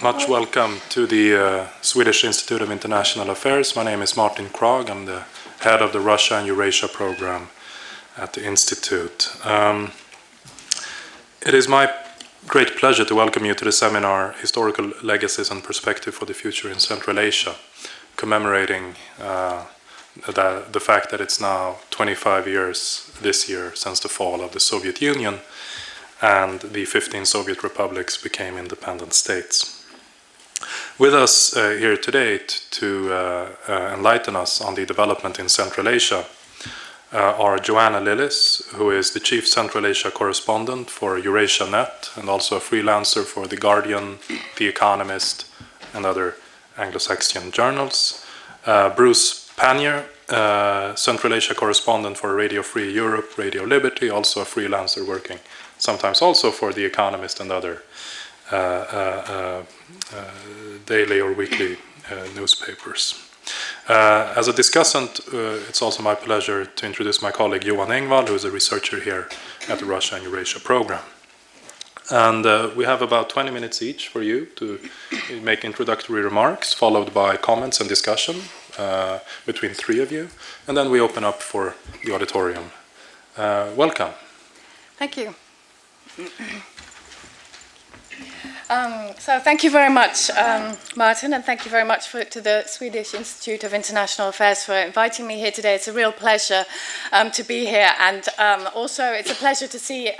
Much welcome to the Swedish Institute of International Affairs. My name is Martin Kragh. I'm the head of the Russia and Eurasia program at the Institute. It is my great pleasure to welcome you to the seminar, Historical Legacies and Perspective for the Future in Central Asia, commemorating the fact that it's now 25 years this year since the fall of the Soviet Union and the 15 Soviet republics became independent states. With us here today to enlighten us on the development in Central Asia are Joanna Lillis, who is the Chief Central Asia Correspondent for EurasiaNet and also a freelancer for The Guardian, The Economist, and other Anglo-Saxon journals. Bruce Pannier, Central Asia Correspondent for Radio Free Europe, Radio Liberty, also a freelancer working sometimes also for The Economist and other daily or weekly newspapers. As a discussant, it's also my pleasure to introduce my colleague Johan Engvall, who is a researcher here at the Russia and Eurasia program. And we have about 20 minutes each for you to make introductory remarks, followed by comments and discussion between three of you, and then we open up for the auditorium. Welcome. Thank you. So thank you very much, Martin, and thank you very much to the Swedish Institute of International Affairs for inviting me here today. It's a real pleasure to be here, and also it's a pleasure to see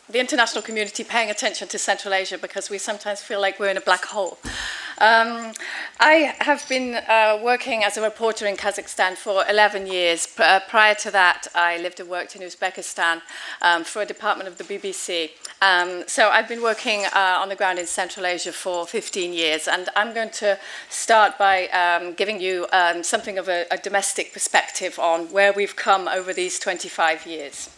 the international community paying attention to Central Asia, because we sometimes feel like we're in a black hole. I have been working as a reporter in Kazakhstan for 11 years. Prior to that, I lived and worked in Uzbekistan for a department of the BBC. So I've been working on the ground in Central Asia for 15 years, and I'm going to start by giving you something of a domestic perspective on where we've come over these 25 years.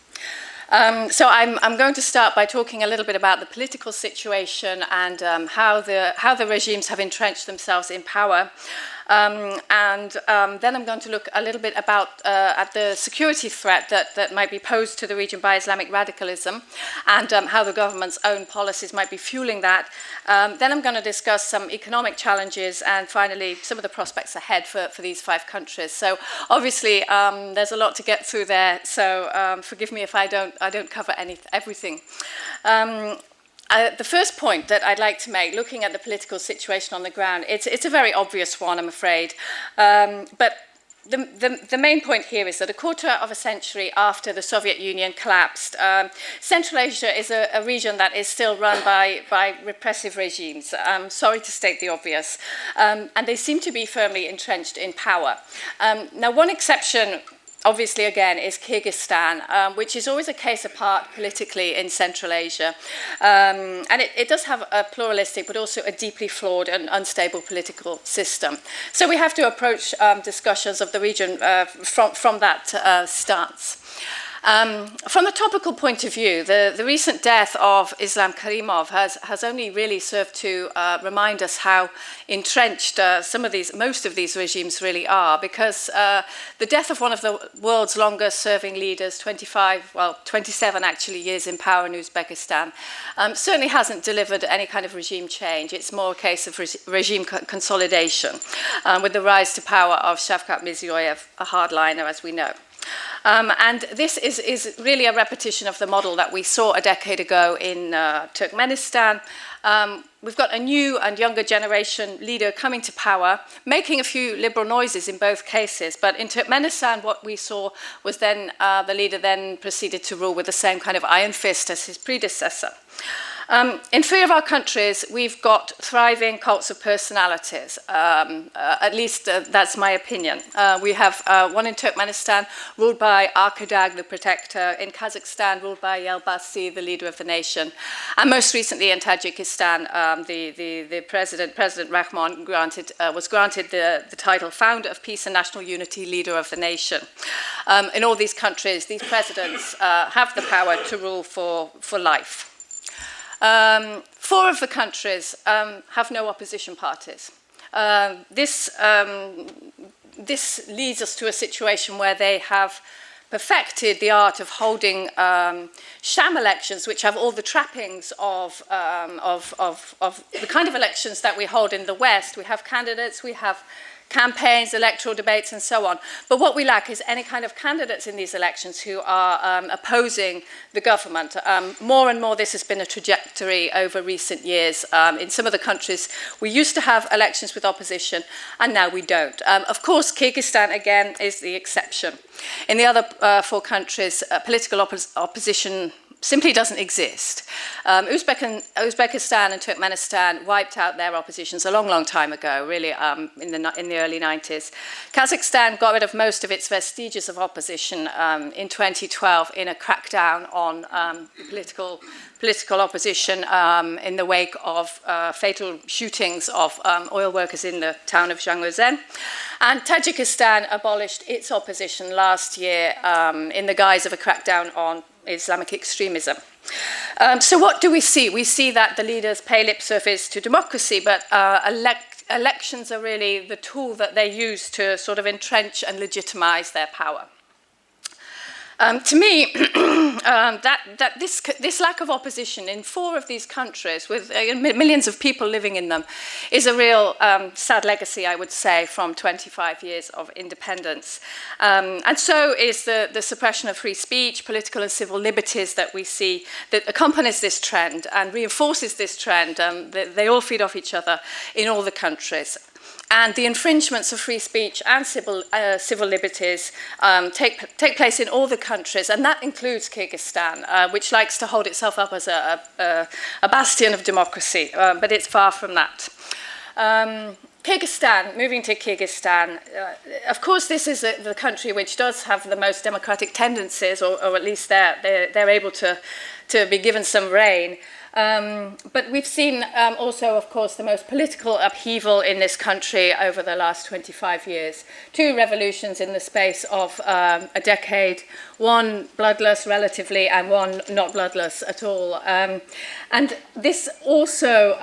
So I'm going to start by talking a little bit about the political situation and how the regimes have entrenched themselves in power. Then I'm going to look a little bit about at the security threat that might be posed to the region by Islamic radicalism, and how the government's own policies might be fueling that. Then I'm going to discuss some economic challenges, and finally some of the prospects ahead for these 5 countries. So obviously there's a lot to get through there, so forgive me if I don't cover everything. The first point that I'd like to make, looking at the political situation on the ground, it's a very obvious one, I'm afraid. But the main point here is that a quarter of a century after the Soviet Union collapsed, Central Asia is a region that is still run by repressive regimes. Sorry to state the obvious. And they seem to be firmly entrenched in power. Now, one exception, obviously, again, is Kyrgyzstan, which is always a case apart politically in Central Asia. And it does have a pluralistic, but also a deeply flawed and unstable political system. So we have to approach discussions of the region from that stance. From a topical point of view, the recent death of Islam Karimov has only really served to remind us how entrenched most of these regimes really are, because the death of one of the world's longest serving leaders, 27 actually years in power in Uzbekistan, certainly hasn't delivered any kind of regime change. It's more a case of regime consolidation, with the rise to power of Shavkat Mirziyoyev, a hardliner, as we know. And this is really a repetition of the model that we saw a decade ago in Turkmenistan. We've got a new and younger generation leader coming to power, making a few liberal noises in both cases. But in Turkmenistan, what we saw was then the leader then proceeded to rule with the same kind of iron fist as his predecessor. In 3 of our countries, we've got thriving cults of personalities. At least that's my opinion. We have one in Turkmenistan ruled by Arkadagh, the protector. In Kazakhstan, ruled by Yelbasi, the leader of the nation. And most recently in Tajikistan, the President Rahmon was granted the title Founder of Peace and National Unity, Leader of the Nation. In all these countries, these presidents have the power to rule for life. 4 of the countries have no opposition parties. This leads us to a situation where they have perfected the art of holding sham elections, which have all the trappings of the kind of elections that we hold in the West. We have candidates, we have campaigns, electoral debates, and so on. But what we lack is any kind of candidates in these elections who are opposing the government. More and more, this has been a trajectory over recent years. In some of the countries, we used to have elections with opposition, and now we don't. Of course, Kyrgyzstan, again, is the exception. In the other 4 countries, political opposition simply doesn't exist. Uzbekistan and Turkmenistan wiped out their oppositions a long, long time ago, really in the early 90s. Kazakhstan got rid of most of its vestiges of opposition in 2012 in a crackdown on political opposition in the wake of fatal shootings of oil workers in the town of Zhangozhen. And Tajikistan abolished its opposition last year in the guise of a crackdown on Islamic extremism. So what do we see? We see that the leaders pay lip service to democracy, but elections are really the tool that they use to sort of entrench and legitimize their power. To me, this lack of opposition in 4 of these countries, with millions of people living in them, is a real sad legacy, I would say, from 25 years of independence. And so is the suppression of free speech, political and civil liberties that we see that accompanies this trend and reinforces this trend. They all feed off each other in all the countries. And the infringements of free speech and civil liberties take place in all the countries, and that includes Kyrgyzstan, which likes to hold itself up as a bastion of democracy, but it's far from that. Kyrgyzstan, moving to Kyrgyzstan, of course this is the country which does have the most democratic tendencies, or at least they're able to be given some rein. But we've seen also, of course, the most political upheaval in this country over the last 25 years. 2 revolutions in the space of a decade, one bloodless relatively and one not bloodless at all. And this also,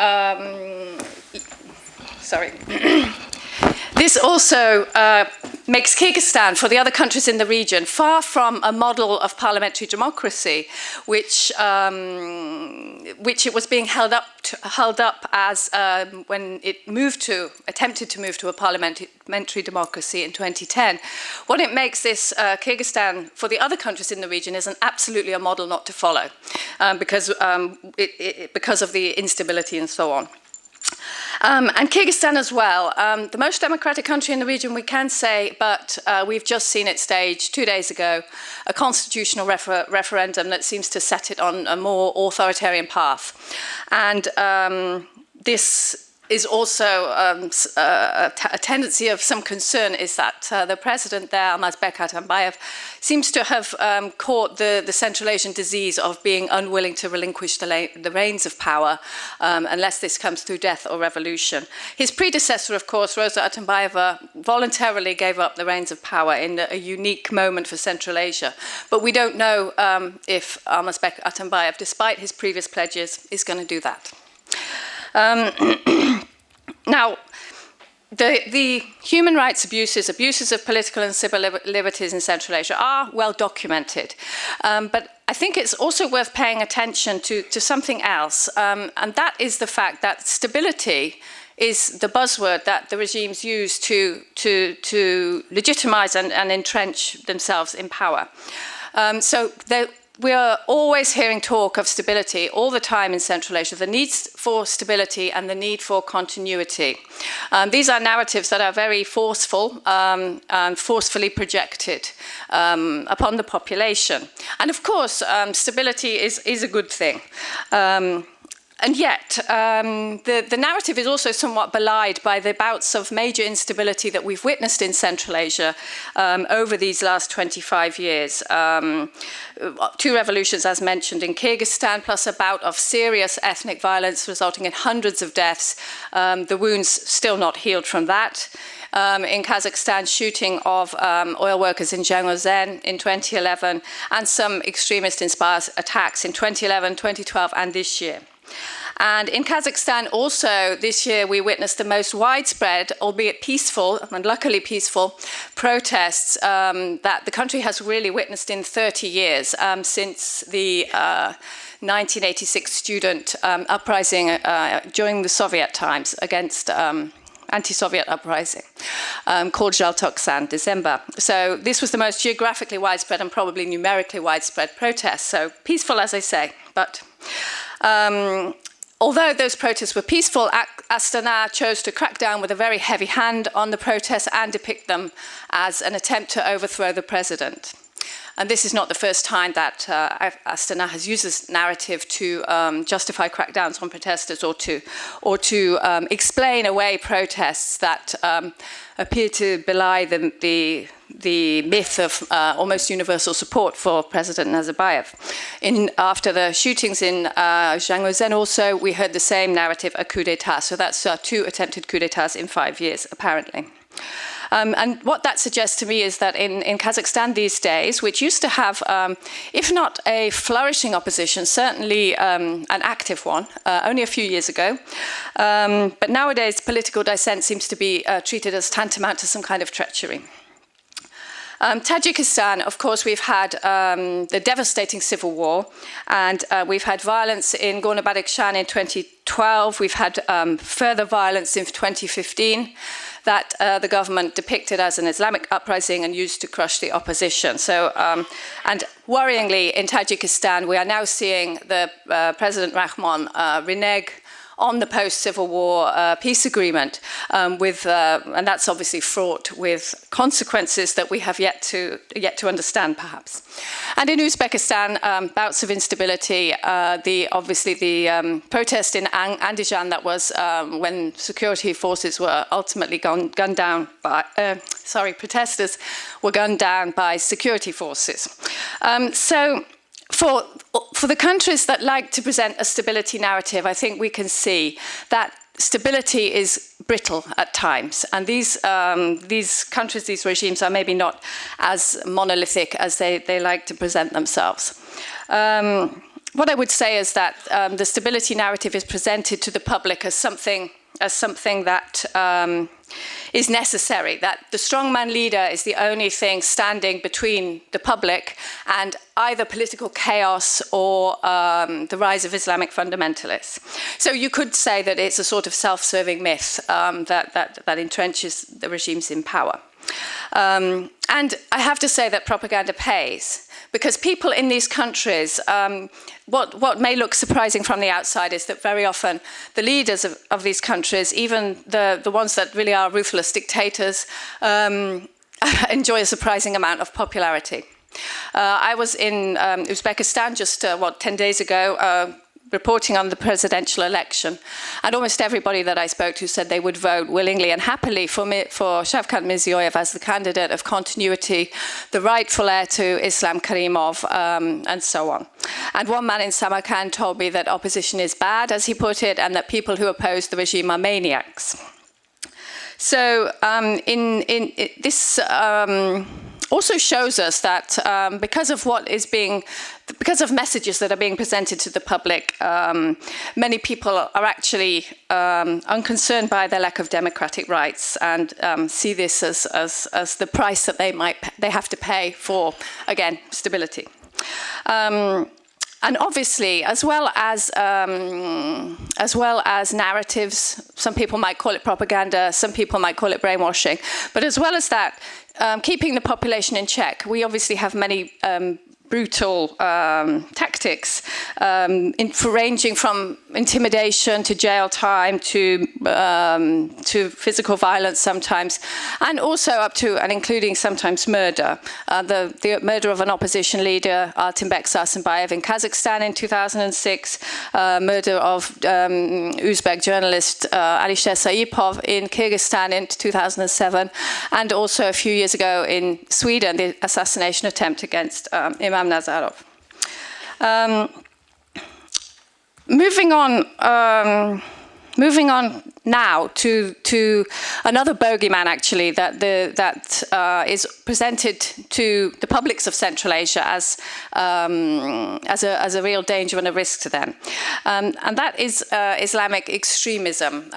this also makes Kyrgyzstan, for the other countries in the region, far from a model of parliamentary democracy, which it was being held up as when it attempted to move to a parliamentary democracy in 2010. What it makes this Kyrgyzstan for the other countries in the region is absolutely a model not to follow, because of the instability and so on. And Kyrgyzstan as well, the most democratic country in the region, we can say, but we've just seen it stage 2 days ago, a constitutional referendum that seems to set it on a more authoritarian path. And this is also a tendency of some concern, is that the president there, Almazbek Atambayev, seems to have caught the Central Asian disease of being unwilling to relinquish the reins of power unless this comes through death or revolution. His predecessor, of course, Rosa Atambayeva, voluntarily gave up the reins of power in a unique moment for Central Asia. But we don't know if Almazbek Atambayev, despite his previous pledges, is going to do that. Now, the human rights abuses of political and civil liberties in Central Asia are well documented. But I think it's also worth paying attention to something else, and that is the fact that stability is the buzzword that the regimes use to legitimize and entrench themselves in power. So we are always hearing talk of stability all the time in Central Asia, the need for stability and the need for continuity. These are narratives that are very forceful and forcefully projected upon the population. And of course, stability is a good thing. And yet, the narrative is also somewhat belied by the bouts of major instability that we've witnessed in Central Asia over these last 25 years. 2 revolutions, as mentioned, in Kyrgyzstan, plus a bout of serious ethnic violence resulting in hundreds of deaths. The wounds still not healed from that. In Kazakhstan, shooting of oil workers in Zhangozhen in 2011, and some extremist-inspired attacks in 2011, 2012, and this year. And in Kazakhstan also this year we witnessed the most widespread, albeit peaceful, and luckily peaceful, protests that the country has really witnessed in 30 years since the 1986 student uprising during the Soviet times against anti-Soviet uprising called Zhaltoksan, December. So this was the most geographically widespread and probably numerically widespread protest. So peaceful, as I say, but although those protests were peaceful, Astana chose to crack down with a very heavy hand on the protests and depict them as an attempt to overthrow the president. And this is not the first time that Astana has used this narrative to justify crackdowns on protesters or to explain away protests that appear to belie the myth of almost universal support for President Nazarbayev. After the shootings in Zhangozhen also, we heard the same narrative, a coup d'etat. So that's 2 attempted coup d'etats in 5 years, apparently. And what that suggests to me is that in Kazakhstan these days, which used to have, if not a flourishing opposition, certainly an active one, only a few years ago, but nowadays political dissent seems to be treated as tantamount to some kind of treachery. Tajikistan, of course, we've had the devastating civil war, and we've had violence in Gorno-Badakhshan in 2012. We've had further violence in 2015 that the government depicted as an Islamic uprising and used to crush the opposition. So, and worryingly, in Tajikistan, we are now seeing the President Rahmon renege on the post-Civil War peace agreement, and that's obviously fraught with consequences that we have yet to understand, perhaps. And in Uzbekistan, bouts of instability. Obviously the protest in Andijan, that was when security forces were ultimately gunned down by protesters were gunned down by security forces. So. For the countries that like to present a stability narrative, I think we can see that stability is brittle at times. And these countries, these regimes are maybe not as monolithic as they like to present themselves. What I would say is that the stability narrative is presented to the public as something that is necessary, that the strongman leader is the only thing standing between the public and either political chaos or the rise of Islamic fundamentalists. So you could say that it's a sort of self-serving myth that entrenches the regimes in power. And I have to say that propaganda pays, because people in these countries, what may look surprising from the outside is that very often the leaders of these countries, even the ones that really are ruthless dictators, enjoy a surprising amount of popularity. I was in Uzbekistan just, 10 days ago, reporting on the presidential election, and almost everybody that I spoke to said they would vote willingly and happily for Shavkat Mirziyoyev as the candidate of continuity, the rightful heir to Islam Karimov, and so on. And one man in Samarkand told me that opposition is bad, as he put it, and that people who oppose the regime are maniacs. So this also shows us that because of messages that are being presented to the public, many people are actually unconcerned by their lack of democratic rights and see this as the price that they have to pay for, again, stability. And obviously, as well as narratives, some people might call it propaganda, some people might call it brainwashing, but as well as that, keeping the population in check, we obviously have many brutal tactics, ranging from intimidation to jail time to physical violence sometimes, and also up to and including sometimes murder. The murder of an opposition leader, Altinbek Sarsenbayev, in Kazakhstan in 2006, murder of Uzbek journalist Alisher Usmanov in Kyrgyzstan in 2007, and also a few years ago in Sweden, the assassination attempt against Imam Nazarov. Moving on, Moving on now to another bogeyman, actually, that is presented to the publics of Central Asia as a real danger and a risk to them, and that is Islamic extremism.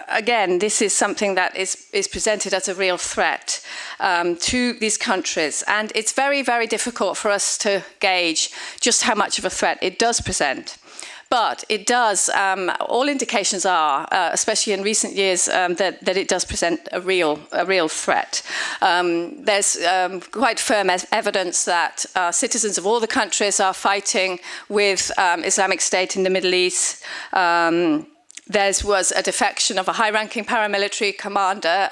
Again, this is something that is presented as a real threat to these countries, and it's very, very difficult for us to gauge just how much of a threat it does present. But it does, all indications are, especially in recent years, that it does present a real threat. There's quite firm evidence that citizens of all the countries are fighting with Islamic State in the Middle East. There was a defection of a high-ranking paramilitary commander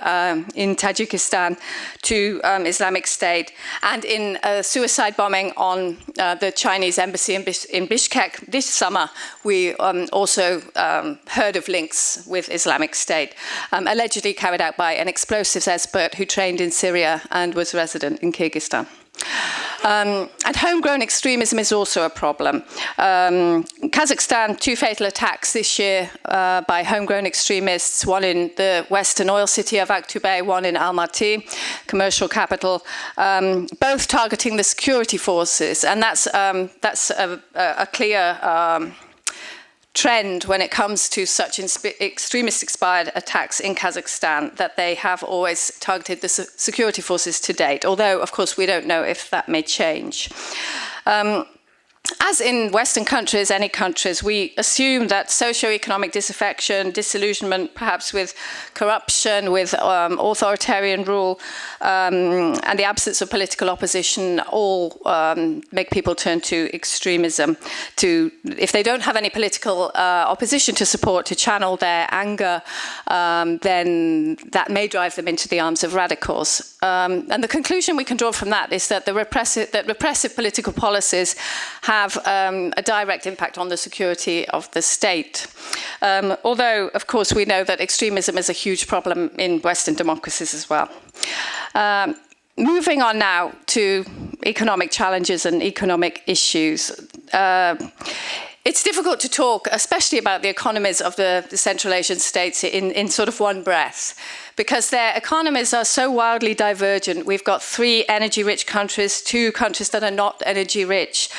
in Tajikistan to Islamic State, and in a suicide bombing on the Chinese embassy in Bishkek this summer, we also heard of links with Islamic State, allegedly carried out by an explosives expert who trained in Syria and was resident in Kyrgyzstan. And homegrown extremism is also a problem. Kazakhstan, 2 fatal attacks this year by homegrown extremists, one in the western oil city of Aktobe, one in Almaty, commercial capital, both targeting the security forces. And that's a clear trend when it comes to such extremist-inspired attacks in Kazakhstan, that they have always targeted the security forces to date, although, of course, we don't know if that may change. As in Western countries, any countries, we assume that socio-economic disaffection, disillusionment, perhaps with corruption, with authoritarian rule, and the absence of political opposition all make people turn to extremism. If they don't have any political opposition to support, to channel their anger, then that may drive them into the arms of radicals. And the conclusion we can draw from that is that repressive political policies have a direct impact on the security of the state. Although, of course, we know that extremism is a huge problem in Western democracies as well. Moving on now to economic challenges and economic issues. It's difficult to talk, especially about the economies of the Central Asian states in sort of one breath, because their economies are so wildly divergent. We've got 3 energy-rich countries, 2 countries that are not energy-rich.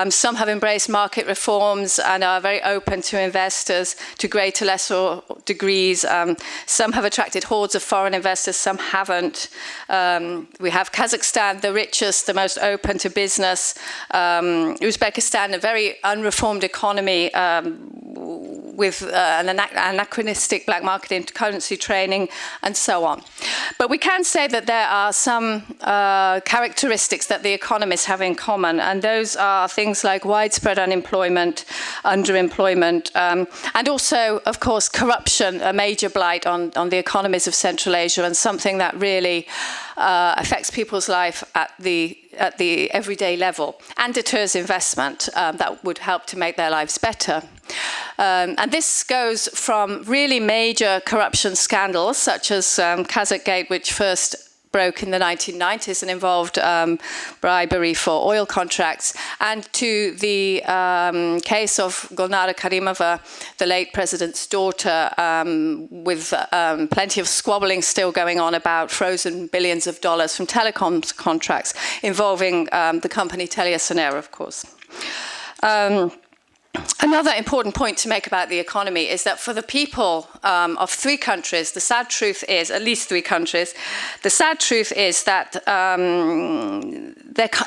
Some have embraced market reforms and are very open to investors to greater, lesser degrees. Some have attracted hordes of foreign investors, some haven't. We have Kazakhstan, the richest, the most open to business. Uzbekistan, a very unreformed economy with an anachronistic black market in currency training, and so on. But we can say that there are some characteristics that the economies have in common, and those are things like widespread unemployment, underemployment, and also, of course, corruption, a major blight on the economies of Central Asia, and something that really affects people's life at the everyday level and deters investment that would help to make their lives better. And this goes from really major corruption scandals, such as Kazakhgate, which first broke in the 1990s and involved bribery for oil contracts, and to the case of Gulnara Karimova, the late president's daughter, with plenty of squabbling still going on about frozen billions of dollars from telecoms contracts involving the company TeliaSonera, of course. Another important point to make about the economy is that for the people of 3 countries, the sad truth is, at least 3 countries, the sad truth is that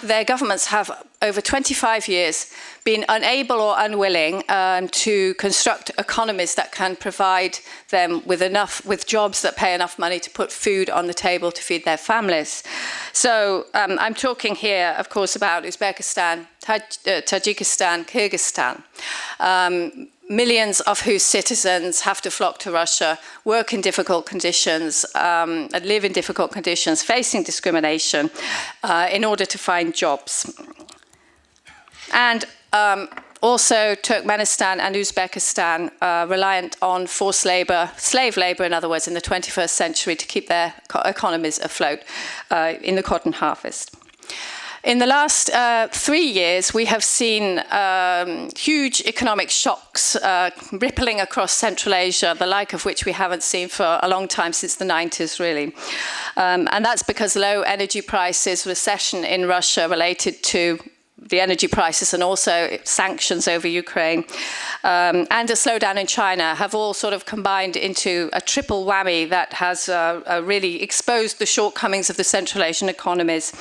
their governments have over 25 years been unable or unwilling to construct economies that can provide them with jobs that pay enough money to put food on the table to feed their families. So I'm talking here, of course, about Uzbekistan, Tajikistan, Kyrgyzstan, millions of whose citizens have to flock to Russia, work in difficult conditions, and live in difficult conditions, facing discrimination in order to find jobs. And also Turkmenistan and Uzbekistan reliant on forced labor, slave labor, in other words, in the 21st century to keep their economies afloat in the cotton harvest. In the last 3 years, we have seen huge economic shocks rippling across Central Asia, the like of which we haven't seen for a long time, since the 90s, really. And that's because low energy prices, recession in Russia related to the energy prices, and also sanctions over Ukraine, and a slowdown in China have all sort of combined into a triple whammy that has really exposed the shortcomings of the Central Asian economies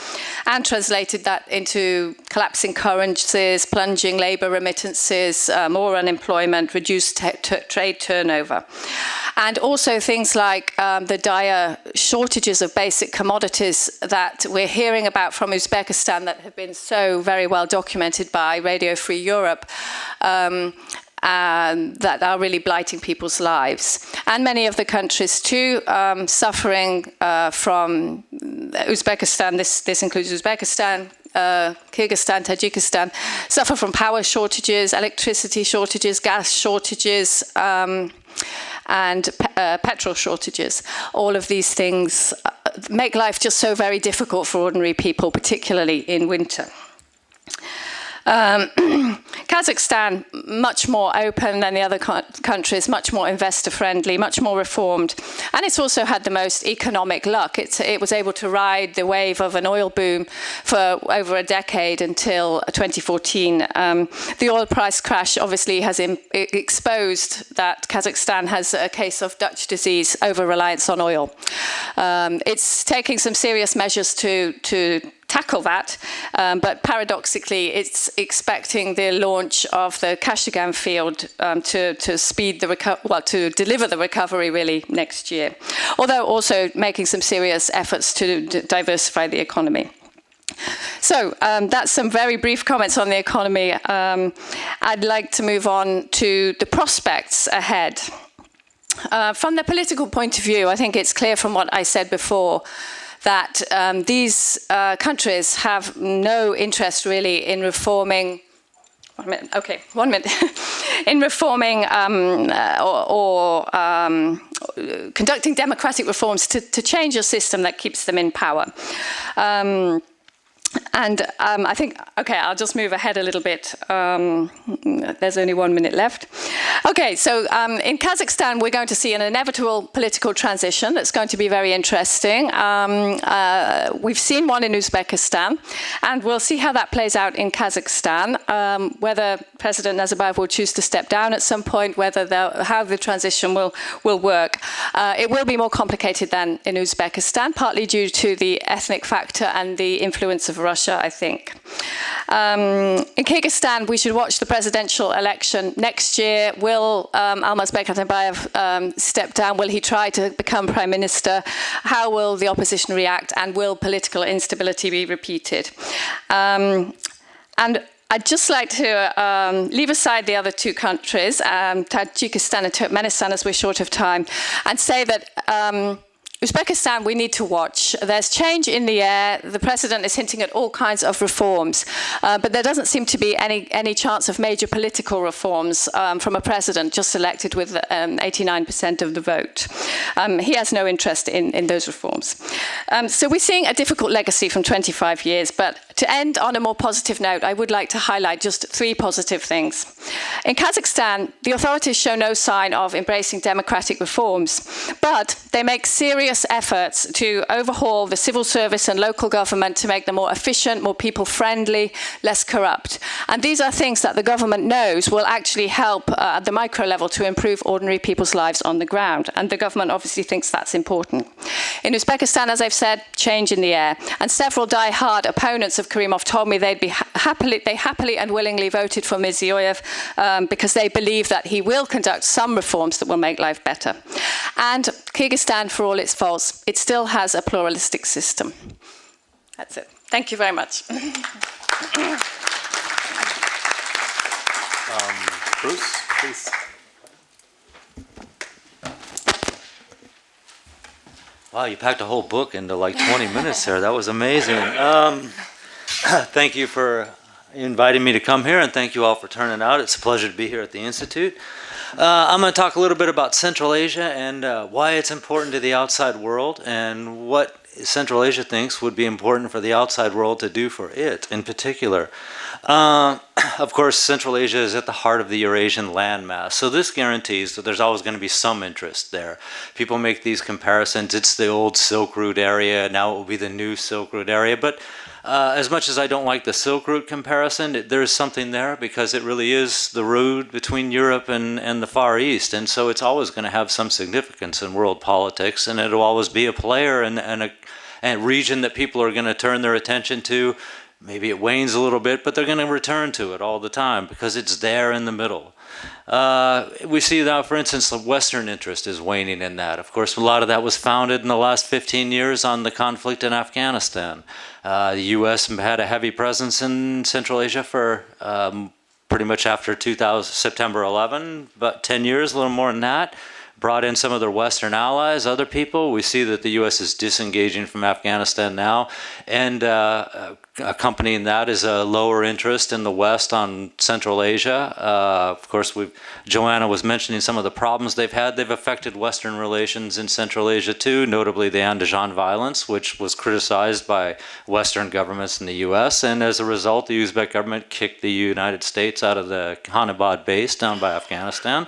and translated that into collapsing currencies, plunging labour remittances, more unemployment, reduced trade turnover. And also things like the dire shortages of basic commodities that we're hearing about from Uzbekistan that have been so very well documented by Radio Free Europe, and that are really blighting people's lives. And many of the countries too suffering from Uzbekistan, this includes Uzbekistan, Kyrgyzstan, Tajikistan, suffer from power shortages, electricity shortages, gas shortages, and petrol shortages. All of these things make life just so very difficult for ordinary people, particularly in winter. Kazakhstan, much more open than the other countries, much more investor-friendly, much more reformed. And it's also had the most economic luck. It was able to ride the wave of an oil boom for over a decade until 2014. The oil price crash obviously has exposed that Kazakhstan has a case of Dutch disease, over-reliance on oil. It's taking some serious measures to tackle that, but paradoxically, it's expecting the launch of the Kashagan field to speed the to deliver the recovery really next year. Although also making some serious efforts to diversify the economy. So that's some very brief comments on the economy. I'd like to move on to the prospects ahead. From the political point of view, I think it's clear from what I said before that these countries have no interest really in reforming. One minute. In reforming or conducting democratic reforms to change a system that keeps them in power. I think, I'll just move ahead a little bit. There's only 1 minute left. Okay, so in Kazakhstan, we're going to see an inevitable political transition that's going to be very interesting. We've seen one in Uzbekistan, and we'll see how that plays out in Kazakhstan, whether President Nazarbayev will choose to step down at some point, how the transition will work. It will be more complicated than in Uzbekistan, partly due to the ethnic factor and the influence of Russia, I think. In Kyrgyzstan, we should watch the presidential election next year. Will Almazbek Atambayev step down? Will he try to become prime minister? How will the opposition react? And will political instability be repeated? And I'd just like to leave aside the other two countries, Tajikistan and Turkmenistan, as we're short of time, and say that Uzbekistan, we need to watch. There's change in the air. The president is hinting at all kinds of reforms, but there doesn't seem to be any chance of major political reforms from a president just elected with 89% of the vote. He has no interest in those reforms. So we're seeing a difficult legacy from 25 years, but to end on a more positive note, I would like to highlight just 3 positive things. In Kazakhstan, the authorities show no sign of embracing democratic reforms, but they make serious efforts to overhaul the civil service and local government to make them more efficient, more people-friendly, less corrupt. And these are things that the government knows will actually help at the micro level to improve ordinary people's lives on the ground. And the government obviously thinks that's important. In Uzbekistan, as I've said, change in the air. And several die-hard opponents of Karimov told me they happily and willingly voted for Mirziyoyev because they believe that he will conduct some reforms that will make life better. And Kyrgyzstan, for all its faults, it still has a pluralistic system. That's it. Thank you very much. Bruce, please. Wow, you packed a whole book into like 20 minutes there. That was amazing. Thank you for inviting me to come here, and thank you all for turning out. It's a pleasure to be here at the Institute. I'm going to talk a little bit about Central Asia and why it's important to the outside world and what Central Asia thinks would be important for the outside world to do for it in particular. Of course, Central Asia is at the heart of the Eurasian landmass, so this guarantees that there's always going to be some interest there. People make these comparisons. It's the old Silk Route area, now it will be the new Silk Route area, but as much as I don't like the Silk Route comparison, there's something there because it really is the route between Europe and the Far East, and so it's always going to have some significance in world politics, and it'll always be a player and a region that people are going to turn their attention to. Maybe it wanes a little bit, but they're going to return to it all the time because it's there in the middle. We see now, for instance, the Western interest is waning in that. Of course, a lot of that was founded in the last 15 years on the conflict in Afghanistan. The U.S. had a heavy presence in Central Asia for pretty much after September 11, about 10 years, a little more than that. Brought in some of their Western allies, other people. We see that the U.S. is disengaging from Afghanistan now, and accompanying that is a lower interest in the West on Central Asia. Of course, Joanna was mentioning some of the problems they've had. They've affected Western relations in Central Asia too, notably the Andijan violence, which was criticized by Western governments in the U.S., and as a result, the Uzbek government kicked the United States out of the Khanabad base down by Afghanistan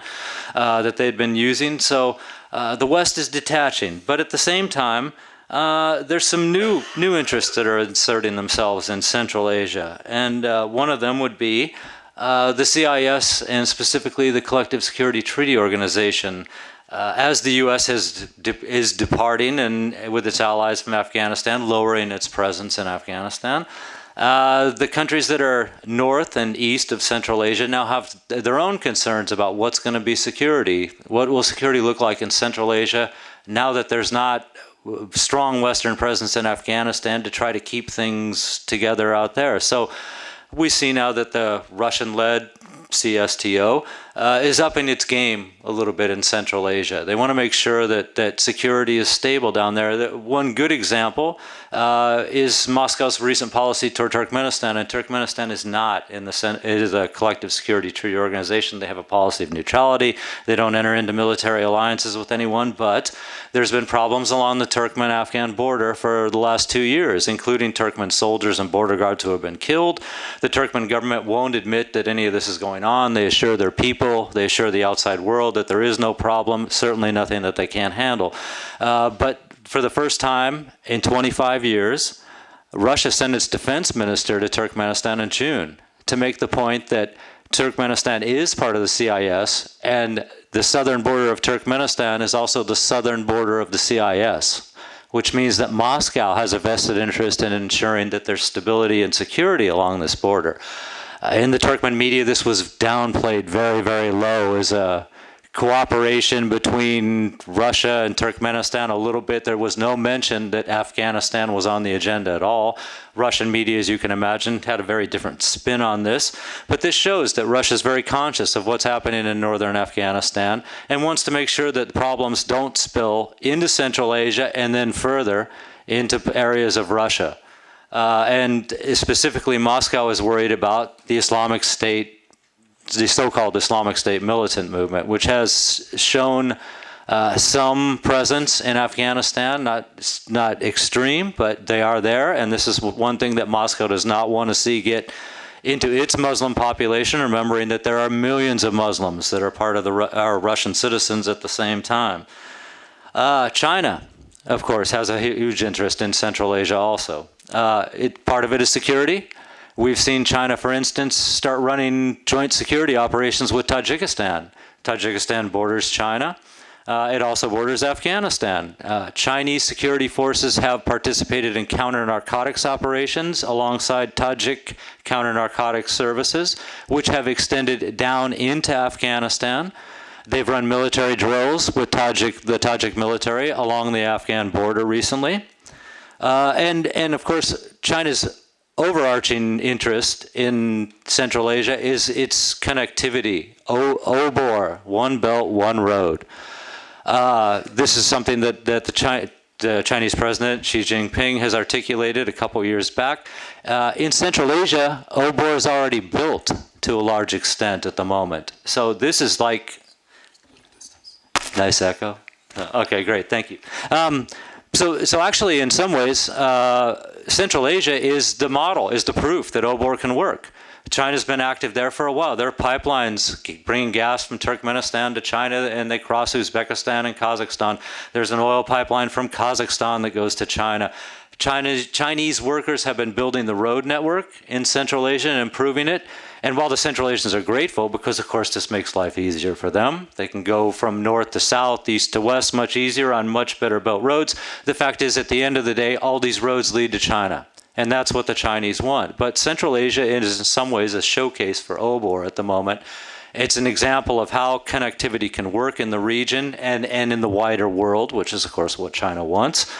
that they'd been using. So the West is detaching, but at the same time, there's some new interests that are inserting themselves in Central Asia, and one of them would be the CIS and specifically the Collective Security Treaty Organization. As the U.S. is departing and with its allies from Afghanistan, lowering its presence in Afghanistan, the countries that are north and east of Central Asia now have their own concerns about what's going to be security. What will security look like in Central Asia now that there's not strong Western presence in Afghanistan to try to keep things together out there? So we see now that the Russian-led CSTO is upping its game a little bit in Central Asia. They want to make sure that security is stable down there. One good example is Moscow's recent policy toward Turkmenistan, and Turkmenistan is not it is a collective security treaty organization. They have a policy of neutrality. They don't enter into military alliances with anyone, but there's been problems along the Turkmen-Afghan border for the last 2 years, including Turkmen soldiers and border guards who have been killed. The Turkmen government won't admit that any of this is going on. They assure their people, they assure the outside world that there is no problem, certainly nothing that they can't handle. But for the first time in 25 years, Russia sent its defense minister to Turkmenistan in June to make the point that Turkmenistan is part of the CIS, and the southern border of Turkmenistan is also the southern border of the CIS, which means that Moscow has a vested interest in ensuring that there's stability and security along this border. In the Turkmen media, this was downplayed very, very low as a cooperation between Russia and Turkmenistan a little bit. There was no mention that Afghanistan was on the agenda at all. Russian media, as you can imagine, had a very different spin on this. But this shows that Russia is very conscious of what's happening in northern Afghanistan and wants to make sure that problems don't spill into Central Asia and then further into areas of Russia. And specifically, Moscow is worried about the Islamic State, the so-called Islamic State militant movement, which has shown some presence in Afghanistan, not extreme, but they are there. And this is one thing that Moscow does not want to see get into its Muslim population, remembering that there are millions of Muslims that are part of our Russian citizens at the same time. China, of course, has a huge interest in Central Asia also. Part of it is security. We've seen China, for instance, start running joint security operations with Tajikistan. Tajikistan borders China. It also borders Afghanistan. Chinese security forces have participated in counter-narcotics operations alongside Tajik counter-narcotics services, which have extended down into Afghanistan. They've run military drills with the Tajik military along the Afghan border recently. And of course, China's overarching interest in Central Asia is its connectivity. OBOR, One Belt, One Road. This is something that the Chinese president, Xi Jinping, has articulated a couple years back. In Central Asia, OBOR is already built to a large extent at the moment. So this is like... Nice echo. Okay, great, thank you. So actually, in some ways, Central Asia is the model, is the proof that OBOR can work. China's been active there for a while. There are pipelines bringing gas from Turkmenistan to China, and they cross Uzbekistan and Kazakhstan. There's an oil pipeline from Kazakhstan that goes to China. Chinese workers have been building the road network in Central Asia and improving it. And while the Central Asians are grateful, because of course this makes life easier for them, they can go from north to south, east to west much easier on much better built roads. The fact is, at the end of the day, all these roads lead to China. And that's what the Chinese want. But Central Asia is in some ways a showcase for OBOR at the moment. It's an example of how connectivity can work in the region and in the wider world, which is of course what China wants.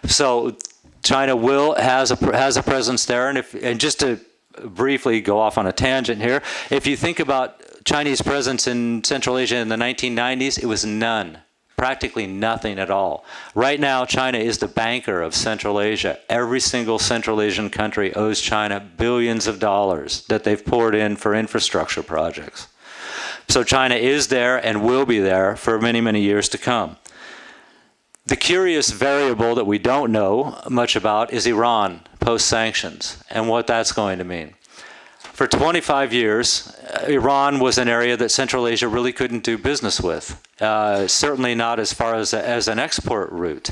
So China has a presence there, and just to briefly go off on a tangent here, if you think about Chinese presence in Central Asia in the 1990s, it was none. Practically nothing at all. Right now, China is the banker of Central Asia. Every single Central Asian country owes China billions of dollars that they've poured in for infrastructure projects. So China is there and will be there for many, many years to come. The curious variable that we don't know much about is Iran post-sanctions and what that's going to mean. For 25 years, Iran was an area that Central Asia really couldn't do business with. Certainly not as far as an export route.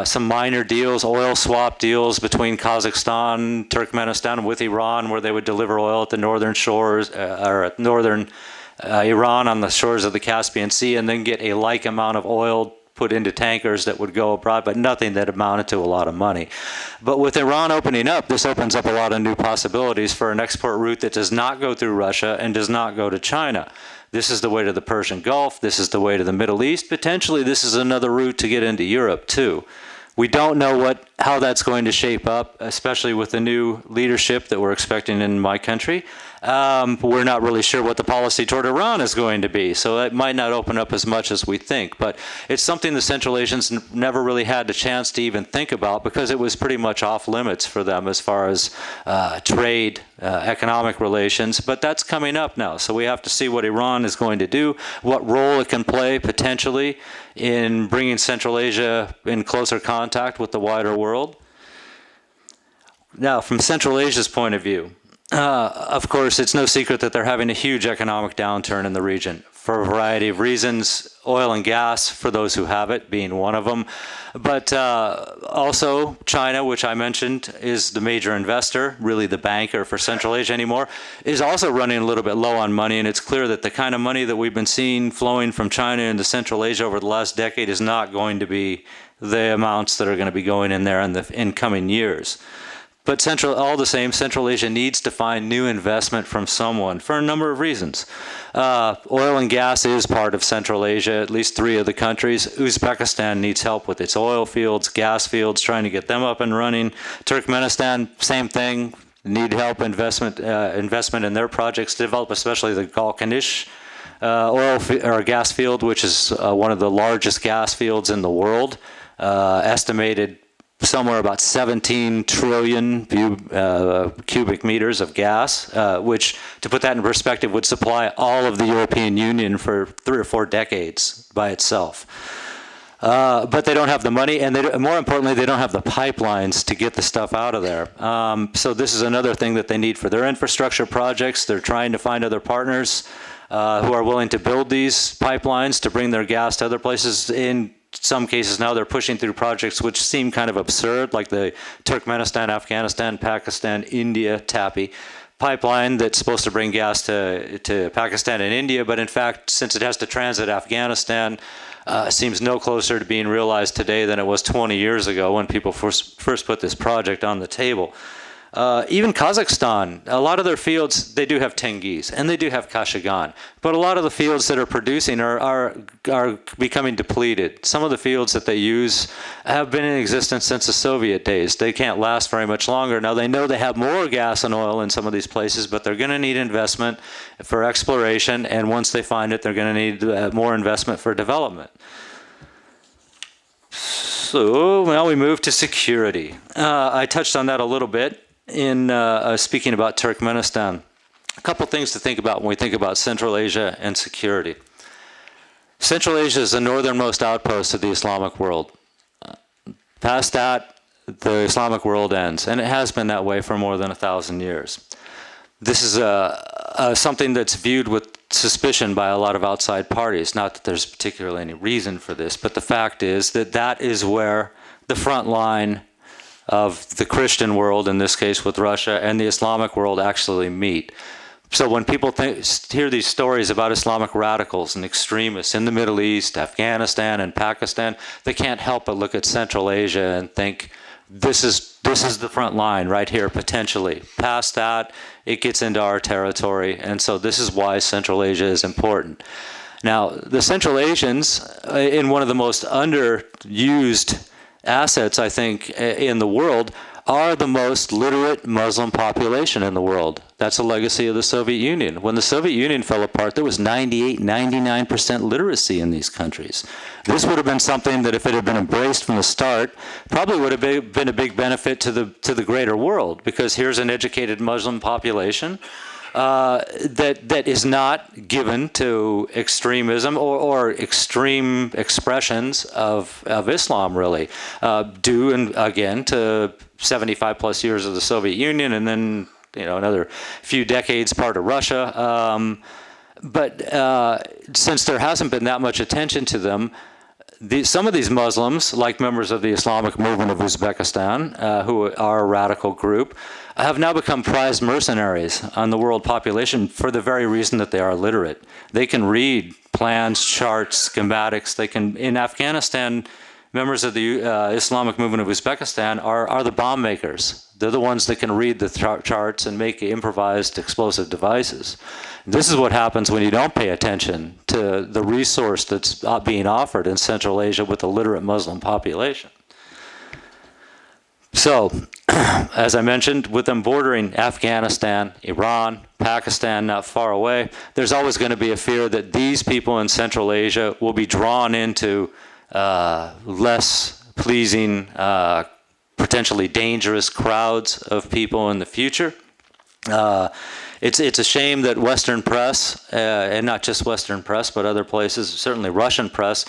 Some minor deals, oil swap deals between Kazakhstan, Turkmenistan with Iran, where they would deliver oil at the northern shores, or at northern Iran on the shores of the Caspian Sea, and then get a like amount of oil put into tankers that would go abroad, but nothing that amounted to a lot of money. But with Iran opening up, this opens up a lot of new possibilities for an export route that does not go through Russia and does not go to China. This is the way to the Persian Gulf. This is the way to the Middle East. Potentially, this is another route to get into Europe, too. We don't know how that's going to shape up, especially with the new leadership that we're expecting in my country. We're not really sure what the policy toward Iran is going to be, so it might not open up as much as we think. But it's something the Central Asians never really had the chance to even think about, because it was pretty much off limits for them as far as trade, economic relations. But that's coming up now, so we have to see what Iran is going to do, what role it can play potentially in bringing Central Asia in closer contact with the wider world. Now, from Central Asia's point of view, of course, it's no secret that they're having a huge economic downturn in the region for a variety of reasons, oil and gas, for those who have it, being one of them. But also China, which I mentioned, is the major investor, really the banker for Central Asia anymore, is also running a little bit low on money. And it's clear that the kind of money that we've been seeing flowing from China into Central Asia over the last decade is not going to be the amounts that are going to be going in there in the incoming years. But all the same, Central Asia needs to find new investment from someone for a number of reasons. Oil and gas is part of Central Asia, at least 3 of the countries. Uzbekistan needs help with its oil fields, gas fields, trying to get them up and running. Turkmenistan, same thing, need help, investment in their projects to develop, especially the Galkanish or gas field, which is one of the largest gas fields in the world, estimated somewhere about 17 trillion cubic meters of gas, which, to put that in perspective, would supply all of the European Union for 3 or 4 decades by itself. But they don't have the money, and more importantly, they don't have the pipelines to get the stuff out of there. So this is another thing that they need for their infrastructure projects. They're trying to find other partners who are willing to build these pipelines to bring their gas to other places. In some cases now they're pushing through projects which seem kind of absurd, like the Turkmenistan, Afghanistan, Pakistan, India, TAPI pipeline that's supposed to bring gas to Pakistan and India, but in fact, since it has to transit Afghanistan, seems no closer to being realized today than it was 20 years ago when people first put this project on the table. Even Kazakhstan, a lot of their fields, they do have Tengiz and they do have Kashagan, but a lot of the fields that are producing are becoming depleted. Some of the fields that they use have been in existence since the Soviet days. They can't last very much longer. Now they know they have more gas and oil in some of these places, but they're going to need investment for exploration, and once they find it, they're going to need more investment for development. So now we move to security. I touched on that a little bit in speaking about Turkmenistan. A couple things to think about when we think about Central Asia and security. Central Asia is the northernmost outpost of the Islamic world. Past that, the Islamic world ends, and it has been that way for more than 1,000 years. This is something that's viewed with suspicion by a lot of outside parties. Not that there's particularly any reason for this, but the fact is that that is where the front line of the Christian world, in this case with Russia, and the Islamic world actually meet. So when people hear these stories about Islamic radicals and extremists in the Middle East, Afghanistan, and Pakistan, they can't help but look at Central Asia and think, this is the front line right here, potentially. Past that, it gets into our territory, and so this is why Central Asia is important. Now, the Central Asians, in one of the most underused assets, I think, in the world, are the most literate Muslim population in the world. That's a legacy of the Soviet Union. When the Soviet Union fell apart, there was 98, 99% literacy in these countries. This would have been something that, if it had been embraced from the start, probably would have been a big benefit to the greater world, because here's an educated Muslim population that is not given to extremism or extreme expressions of Islam, really, due, and again, to 75 plus years of the Soviet Union, and then another few decades part of Russia. But since there hasn't been that much attention to them, some of these Muslims, like members of the Islamic movement of Uzbekistan, who are a radical group, have now become prized mercenaries on the world population for the very reason that they are literate. They can read plans, charts, schematics. They can, in Afghanistan, members of the Islamic movement of Uzbekistan are the bomb makers. They're the ones that can read the charts and make improvised explosive devices. This is what happens when you don't pay attention to the resource that's being offered in Central Asia with a literate Muslim population. So, as I mentioned, with them bordering Afghanistan, Iran, Pakistan not far away, there's always going to be a fear that these people in Central Asia will be drawn into less pleasing, potentially dangerous crowds of people in the future. It's a shame that Western press, and not just Western press, but other places, certainly Russian press,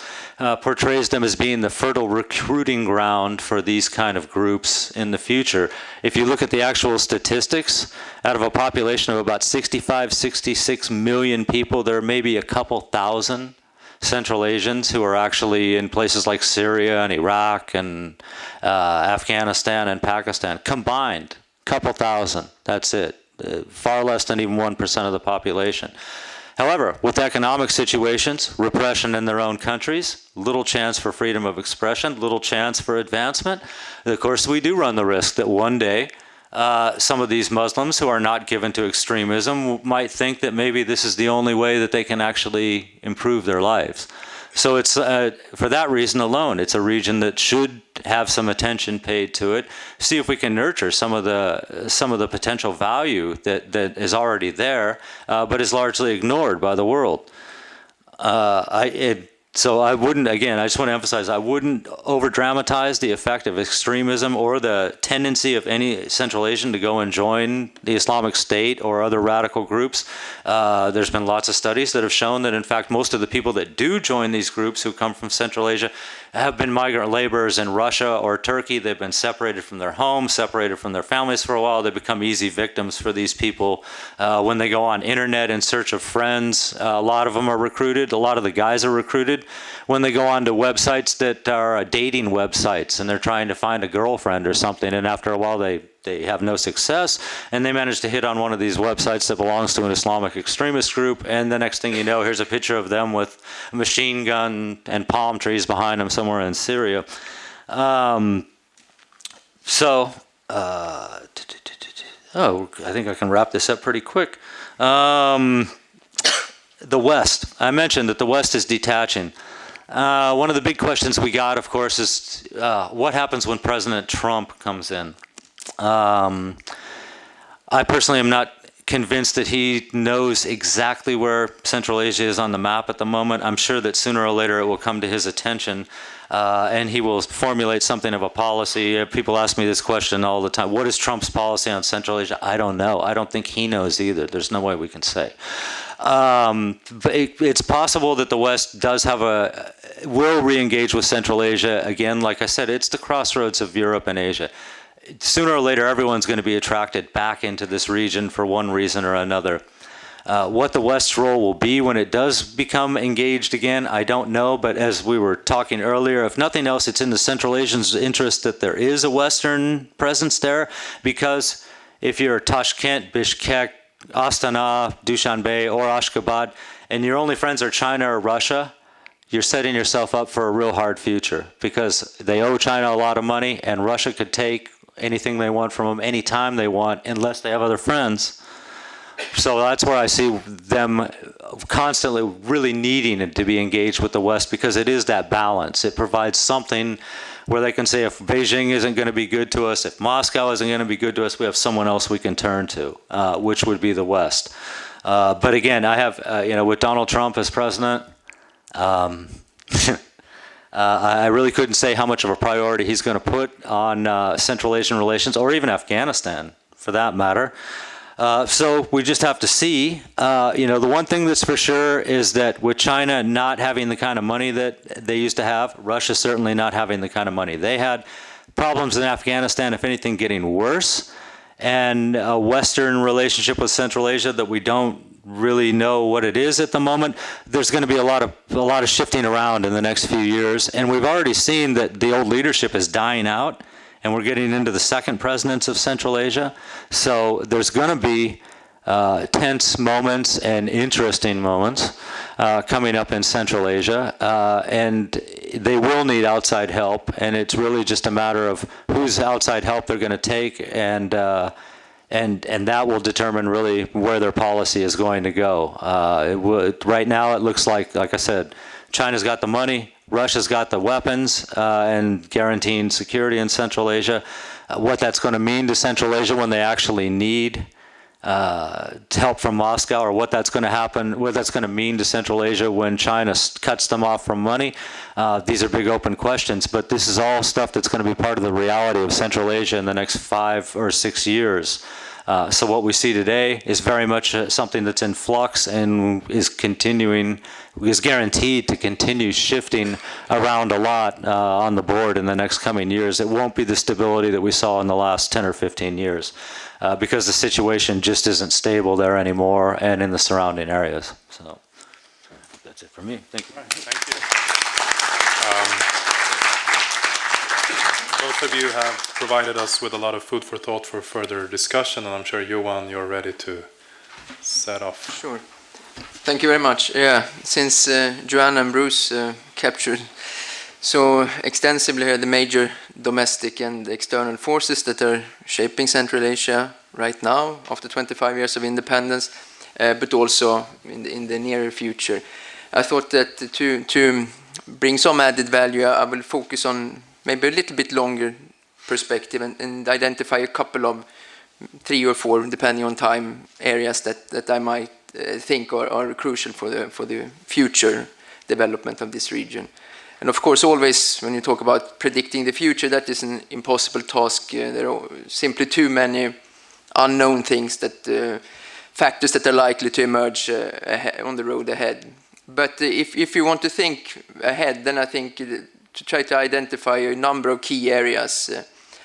portrays them as being the fertile recruiting ground for these kind of groups in the future. If you look at the actual statistics, out of a population of about 65, 66 million people, there may be a couple thousand Central Asians who are actually in places like Syria and Iraq and Afghanistan and Pakistan. Combined, couple thousand, that's it. Far less than even 1% of the population. However, with economic situations, repression in their own countries, little chance for freedom of expression, little chance for advancement, of course we do run the risk that one day some of these Muslims who are not given to extremism might think that maybe this is the only way that they can actually improve their lives. So it's for that reason alone, it's a region that should have some attention paid to it. See if we can nurture some of the potential value that is already there, but is largely ignored by the world. So I wouldn't, again, I just want to emphasize, I wouldn't over-dramatize the effect of extremism or the tendency of any Central Asian to go and join the Islamic State or other radical groups. There's been lots of studies that have shown that, in fact, most of the people that do join these groups who come from Central Asia have been migrant laborers in Russia or Turkey. They've been separated from their homes, separated from their families for a while. They become easy victims for these people. When they go on internet in search of friends, a lot of them are recruited. A lot of the guys are recruited. When they go on to websites that are dating websites and they're trying to find a girlfriend or something, and after a while they have no success, and they manage to hit on one of these websites that belongs to an Islamic extremist group, and the next thing you know, here's a picture of them with a machine gun and palm trees behind them somewhere in Syria. I think I can wrap this up pretty quick. The West. I mentioned that the West is detaching. One of the big questions we got, of course, is what happens when President Trump comes in? I personally am not convinced that he knows exactly where Central Asia is on the map at the moment. I'm sure that sooner or later it will come to his attention, and he will formulate something of a policy. People ask me this question all the time. What is Trump's policy on Central Asia? I don't know. I don't think he knows either. There's no way we can say. It's possible that the West will re-engage with Central Asia. Again, like I said, it's the crossroads of Europe and Asia. Sooner or later, everyone's going to be attracted back into this region for one reason or another. What the West's role will be when it does become engaged again, I don't know. But as we were talking earlier, if nothing else, it's in the Central Asians' interest that there is a Western presence there, because if you're Tashkent, Bishkek, Astana, Dushanbe, or Ashgabat, and your only friends are China or Russia, you're setting yourself up for a real hard future, because they owe China a lot of money, and Russia could take anything they want from them anytime they want, unless they have other friends. So that's where I see them constantly really needing to be engaged with the West, because it is that balance. It provides something where they can say, if Beijing isn't going to be good to us, if Moscow isn't going to be good to us, we have someone else we can turn to, which would be the West. But again, I have, with Donald Trump as president, I really couldn't say how much of a priority he's going to put on Central Asian relations, or even Afghanistan, for that matter. So we just have to see. The one thing that's for sure is that with China not having the kind of money that they used to have, Russia certainly not having the kind of money. They had problems in Afghanistan, if anything, getting worse, and a Western relationship with Central Asia that we don't really know what it is at the moment. There's going to be a lot of shifting around in the next few years, and we've already seen that the old leadership is dying out, and we're getting into the second presidents of Central Asia. So there's going to be tense moments and interesting moments coming up in Central Asia, and they will need outside help, and it's really just a matter of whose outside help they're going to take, and that will determine really where their policy is going to go. Right now it looks like I said, China's got the money, Russia's got the weapons, and guaranteeing security in Central Asia. What that's going to mean to Central Asia when they actually need help from Moscow, or what that's going to happen, what that's going to mean to Central Asia when China cuts them off from money. These are big open questions, but this is all stuff that's going to be part of the reality of Central Asia in the next 5 or 6 years. So what we see today is very much something that's in flux and is guaranteed to continue shifting around a lot on the board in the next coming years. It won't be the stability that we saw in the last 10 or 15 years because the situation just isn't stable there anymore and in the surrounding areas. So that's it for me. Thank you. Right, thank you. Both of you have provided us with a lot of food for thought for further discussion, and I'm sure, Johan, you're ready to set off. Sure. Thank you very much. Yeah, since Joanna and Bruce captured so extensively here the major domestic and external forces that are shaping Central Asia right now, after 25 years of independence, but also in the nearer future, I thought that to bring some added value, I will focus on maybe a little bit longer perspective and identify a couple of 3 or 4, depending on time, areas that I might think are crucial for the future development of this region. And of course, always when you talk about predicting the future, that is an impossible task. There are simply too many unknown things, factors that are likely to emerge on the road ahead. But if you want to think ahead, then I think to try to identify a number of key areas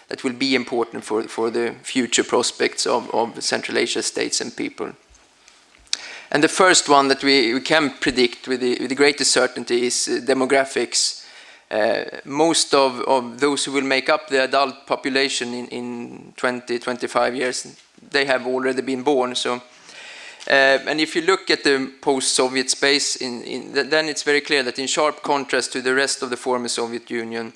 that will be important for the future prospects of Central Asia states and people. And the first one that we can predict with the greatest certainty is demographics. Most of those who will make up the adult population in 20-25 years, they have already been born. So, and if you look at the post-Soviet space, then it's very clear that in sharp contrast to the rest of the former Soviet Union,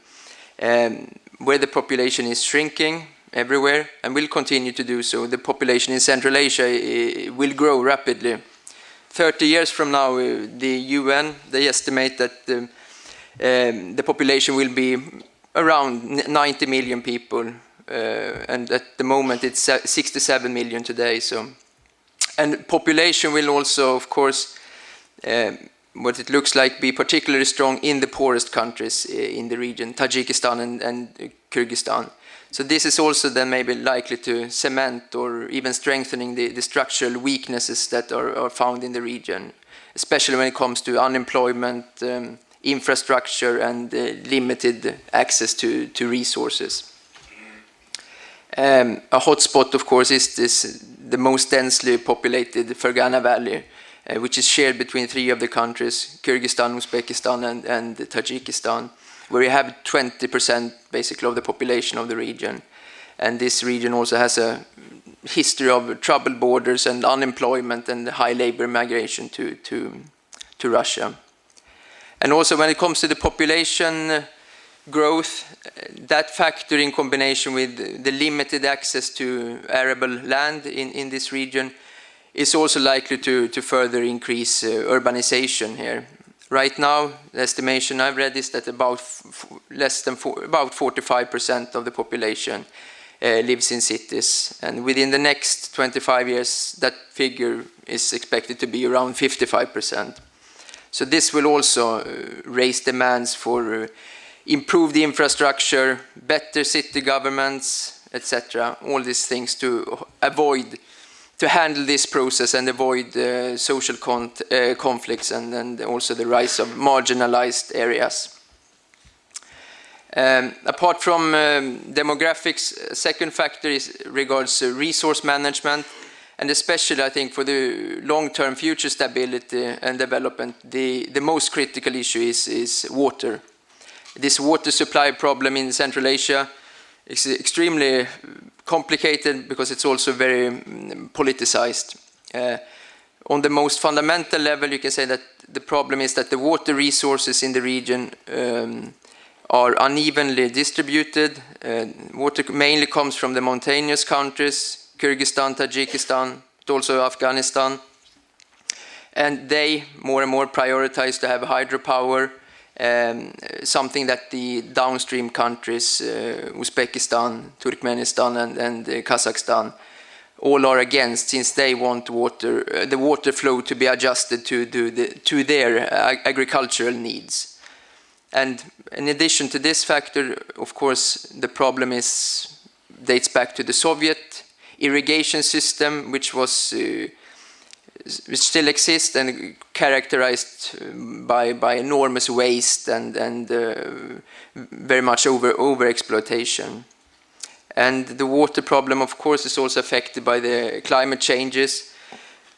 where the population is shrinking everywhere and will continue to do so, the population in Central Asia will grow rapidly. 30 years from now, the UN, they estimate that the population will be around 90 million people, and at the moment it's 67 million today. So, and population will also, of course, what it looks like, be particularly strong in the poorest countries in the region, Tajikistan and Kyrgyzstan. So this is also then maybe likely to cement or even strengthening the structural weaknesses that are found in the region, especially when it comes to unemployment, infrastructure, and limited access to resources. A hotspot, of course, is the most densely populated Fergana Valley, which is shared between three of the countries, Kyrgyzstan, Uzbekistan, and Tajikistan, where you have 20% basically of the population of the region. And this region also has a history of troubled borders and unemployment and high labor migration to Russia. And also when it comes to the population growth, that factor in combination with the limited access to arable land in this region is also likely to further increase urbanization here. Right now, the estimation I've read is that about 45% of the population lives in cities, and within the next 25 years, that figure is expected to be around 55%. So this will also raise demands for improved infrastructure, better city governments, etc. All these things to handle this process and avoid social conflicts and also the rise of marginalized areas. Apart from demographics, second factor regards resource management, and especially I think for the long-term future stability and development, the most critical issue is water. This water supply problem in Central Asia is extremely complicated because it's also very politicized. On the most fundamental level, you can say that the problem is that the water resources in the region are unevenly distributed. Water mainly comes from the mountainous countries, Kyrgyzstan, Tajikistan, but also Afghanistan. And they more and more prioritize to have hydropower, something that the downstream countries, Uzbekistan, Turkmenistan, and Kazakhstan, all are against, since they want the water flow to be adjusted to their agricultural needs. And in addition to this factor, of course, the problem dates back to the Soviet irrigation system, which still exists and characterized by enormous waste and very much over-exploitation. And the water problem, of course, is also affected by the climate changes.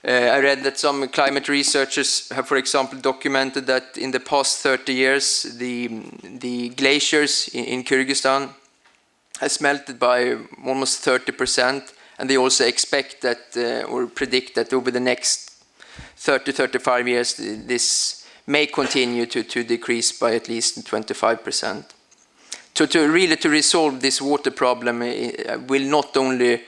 I read that some climate researchers have, for example, documented that in the past 30 years, the glaciers in Kyrgyzstan has melted by almost 30%. And they also expect that, or predict that over the next 30-35 years, this may continue to decrease by at least 25%. To resolve this water problem will not only,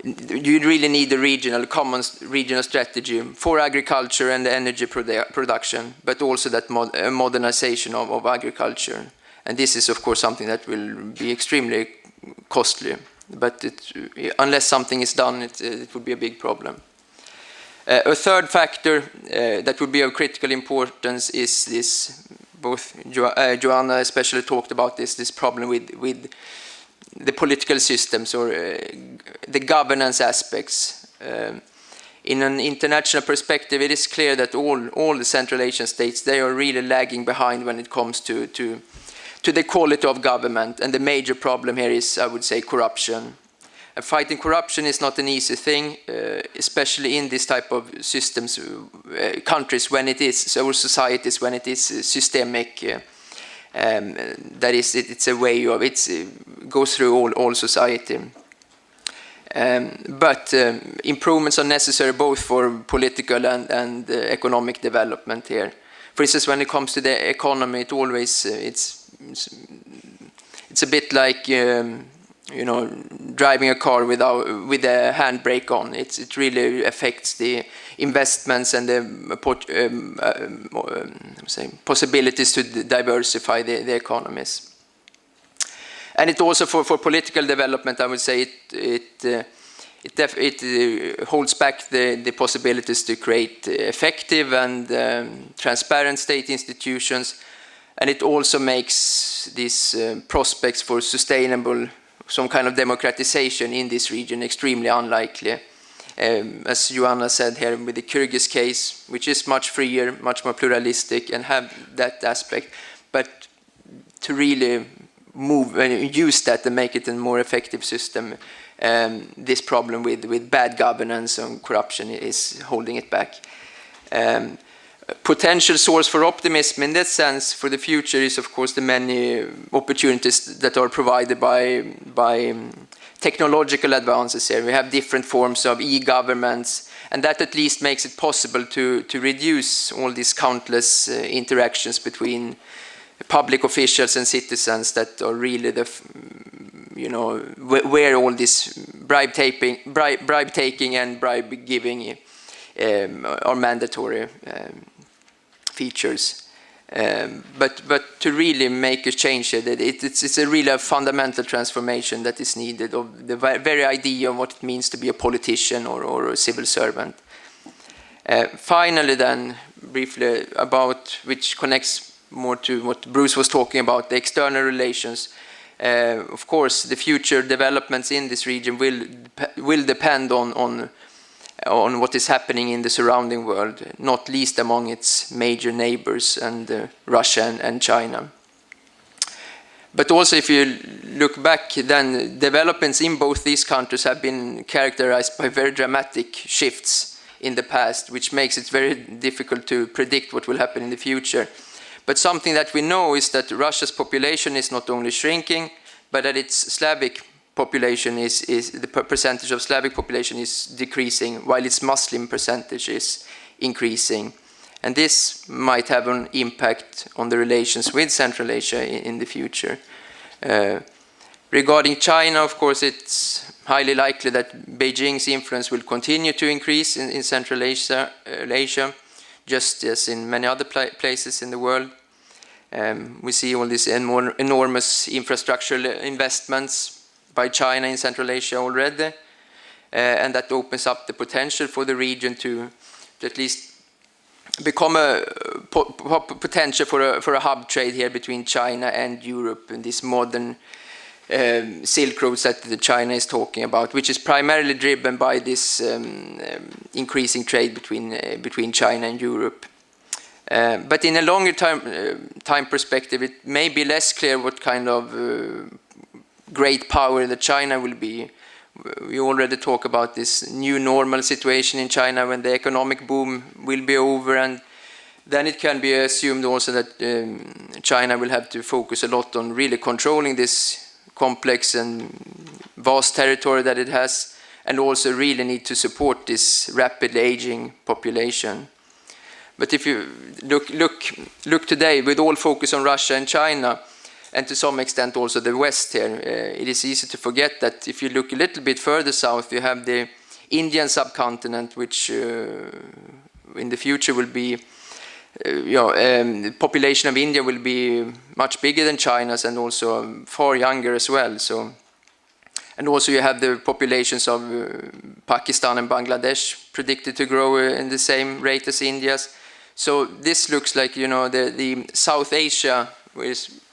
you really need a common regional strategy for agriculture and energy production, but also that modernization of agriculture. And this is, of course, something that will be extremely costly. But unless something is done, it would be a big problem. A third factor that would be of critical importance is this, both Joanna especially talked about this problem with the political systems or the governance aspects. In an international perspective, it is clear that all the Central Asian states, they are really lagging behind when it comes to the quality of government, and the major problem here is, I would say, corruption. And fighting corruption is not an easy thing, especially in this type of systems, countries when it is, or societies when it is systemic. That is, it's a way of it goes through all society. But improvements are necessary both for political and economic development here. For instance, when it comes to the economy, it's a bit like driving a car with a handbrake on. It really affects the investments and the possibilities to diversify the economies. And it also for political development, I would say it it holds back the possibilities to create effective and transparent state institutions, and it also makes these prospects for sustainable, some kind of democratization in this region extremely unlikely. As Joanna said here with the Kyrgyz case, which is much freer, much more pluralistic, and have that aspect, but to really move and use that and make it a more effective system, this problem with bad governance and corruption is holding it back. Potential source for optimism in that sense for the future is, of course, the many opportunities that are provided by technological advances here. We have different forms of e-governments, and that at least makes it possible to reduce all these countless interactions between public officials and citizens that are really the, where all this bribe taking and bribe giving are mandatory features. But to really make a change here, it's a really fundamental transformation that is needed of the very idea of what it means to be a politician or a civil servant. Finally then, briefly about, which connects more to what Bruce was talking about, the external relations. Of course, the future developments in this region will depend on what is happening in the surrounding world, not least among its major neighbors, and Russia and China. But also, if you look back, then developments in both these countries have been characterized by very dramatic shifts in the past, which makes it very difficult to predict what will happen in the future. But something that we know is that Russia's population is not only shrinking, but that its Slavic population the percentage of Slavic population is decreasing, while its Muslim percentage is increasing. And this might have an impact on the relations with Central Asia in the future. Regarding China, of course, it's highly likely that Beijing's influence will continue to increase in Central Asia, just as in many other places in the world. We see all these enormous infrastructural investments by China in Central Asia already, and that opens up the potential for the region to at least become a potential for a hub trade here between China and Europe, and this modern Silk Roads that China is talking about, which is primarily driven by this increasing trade between China and Europe. But in a longer time perspective, it may be less clear what kind of great power that China will be. We already talk about this new normal situation in China when the economic boom will be over, and then it can be assumed also that China will have to focus a lot on really controlling this complex and vast territory that it has, and also really need to support this rapidly aging population. But if you look today, with all focus on Russia and China, and to some extent also the West here, it is easy to forget that if you look a little bit further south, you have the Indian subcontinent, which in the future will be, the population of India will be much bigger than China's, and also far younger as well. So, and also you have the populations of Pakistan and Bangladesh predicted to grow in the same rate as India's. So this looks like, the South Asia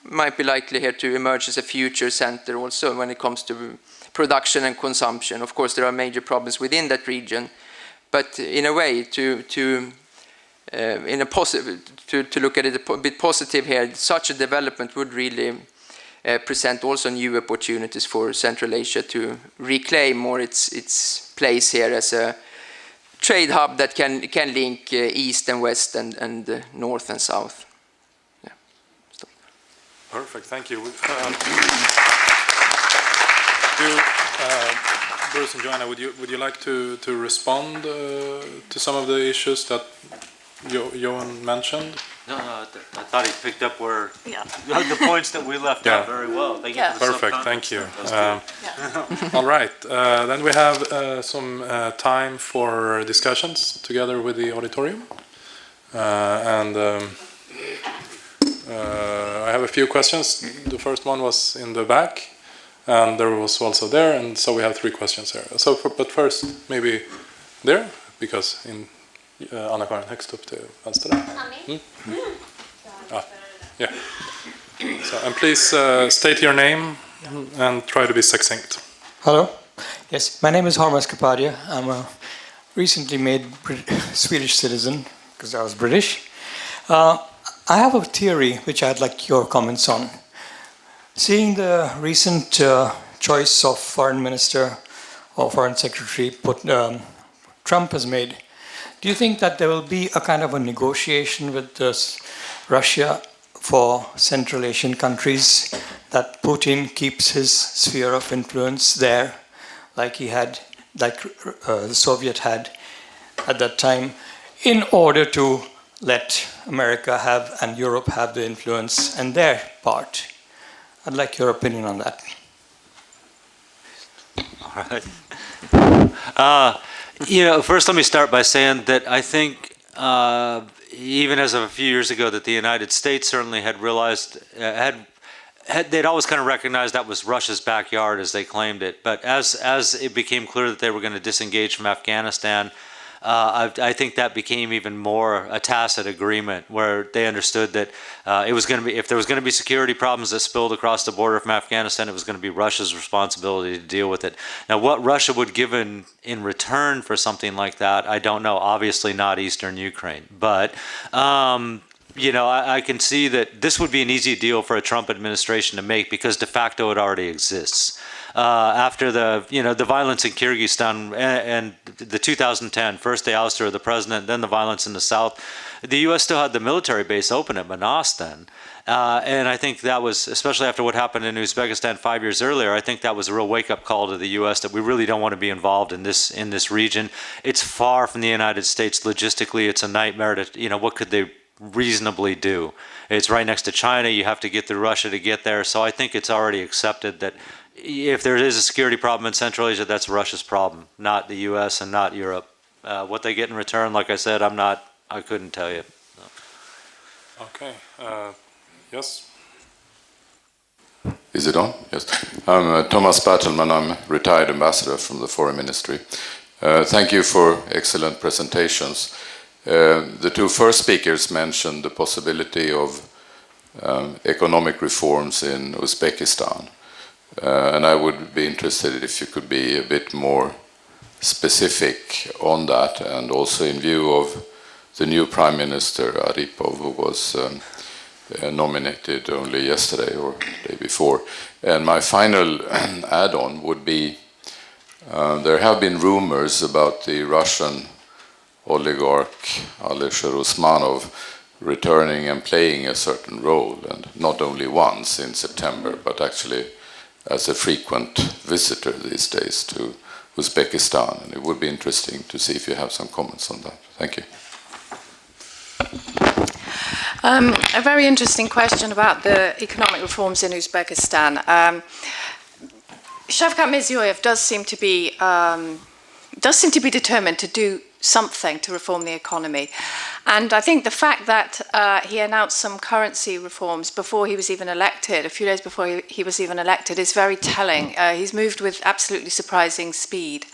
might be likely here to emerge as a future center also when it comes to production and consumption. Of course, there are major problems within that region, but in a way, to look at it a bit positive here, such a development would really present also new opportunities for Central Asia to reclaim more its place here as a trade hub that can link east and west and north and south. Perfect, thank you. Bruce and Joanna, would you like to respond to some of the issues that Johan mentioned? No, I thought he picked up where the points that we left out very well. Thank you for the perfect, thank you. All right, then we have some time for discussions together with the auditorium. I have a few questions. The first one was in the back. and there was also there, and so we have 3 questions here. So, but first, maybe there, because in Anna-Karin högst upp till vänster där. Yeah. So, and please state your name and try to be succinct. Hello. Yes, my name is Harmas Kapadia. I'm a recently made Swedish citizen because I was British. I have a theory which I'd like your comments on. Seeing the recent choice of foreign minister or foreign secretary Trump has made, do you think that there will be a kind of a negotiation with Russia for Central Asian countries, that Putin keeps his sphere of influence there, like he had, like the Soviet had at that time, in order to let America have and Europe have the influence and their part? I'd like your opinion on that. All right. First let me start by saying that I think even as of a few years ago that the United States certainly had realized, they'd always kind of recognized that was Russia's backyard as they claimed it. But as it became clear that they were going to disengage from Afghanistan, I think that became even more a tacit agreement where they understood that it was going to be, if there was going to be security problems that spilled across the border from Afghanistan, it was going to be Russia's responsibility to deal with it. Now, what Russia would give in return for something like that, I don't know. Obviously not Eastern Ukraine. But, I can see that this would be an easy deal for a Trump administration to make because de facto it already exists. After the violence in Kyrgyzstan and the 2010, first the ouster of the president, then the violence in the south, the U.S. still had the military base open at Manas then. And I think that was, especially after what happened in Uzbekistan 5 years earlier, I think that was a real wake-up call to the U.S. that we really don't want to be involved in this region. It's far from the United States. Logistically, it's a nightmare to, what could they reasonably do? It's right next to China. You have to get through Russia to get there. So I think it's already accepted that if there is a security problem in Central Asia, that's Russia's problem, not the U.S. and not Europe. What they get in return, like I said, I couldn't tell you. No. Okay. Yes? Is it on? Yes. I'm Thomas Bertelman. I'm retired ambassador from the Foreign Ministry. Thank you for excellent presentations. The 2 first speakers mentioned the possibility of economic reforms in Uzbekistan. And I would be interested if you could be a bit more specific on that, and also in view of the new Prime Minister, Aripov, who was nominated only yesterday or the day before. And my final add-on would be, there have been rumors about the Russian oligarch Alisher Usmanov returning and playing a certain role, and not only once in September, but actually as a frequent visitor these days to Uzbekistan. And it would be interesting to see if you have some comments on that. Thank you. A very interesting question about the economic reforms in Uzbekistan. Shavkat Mirziyoyev does seem to be determined to do something to reform the economy. And I think the fact that he announced some currency reforms before he was even elected, a few days before he was even elected, is very telling. He's moved with absolutely surprising speed.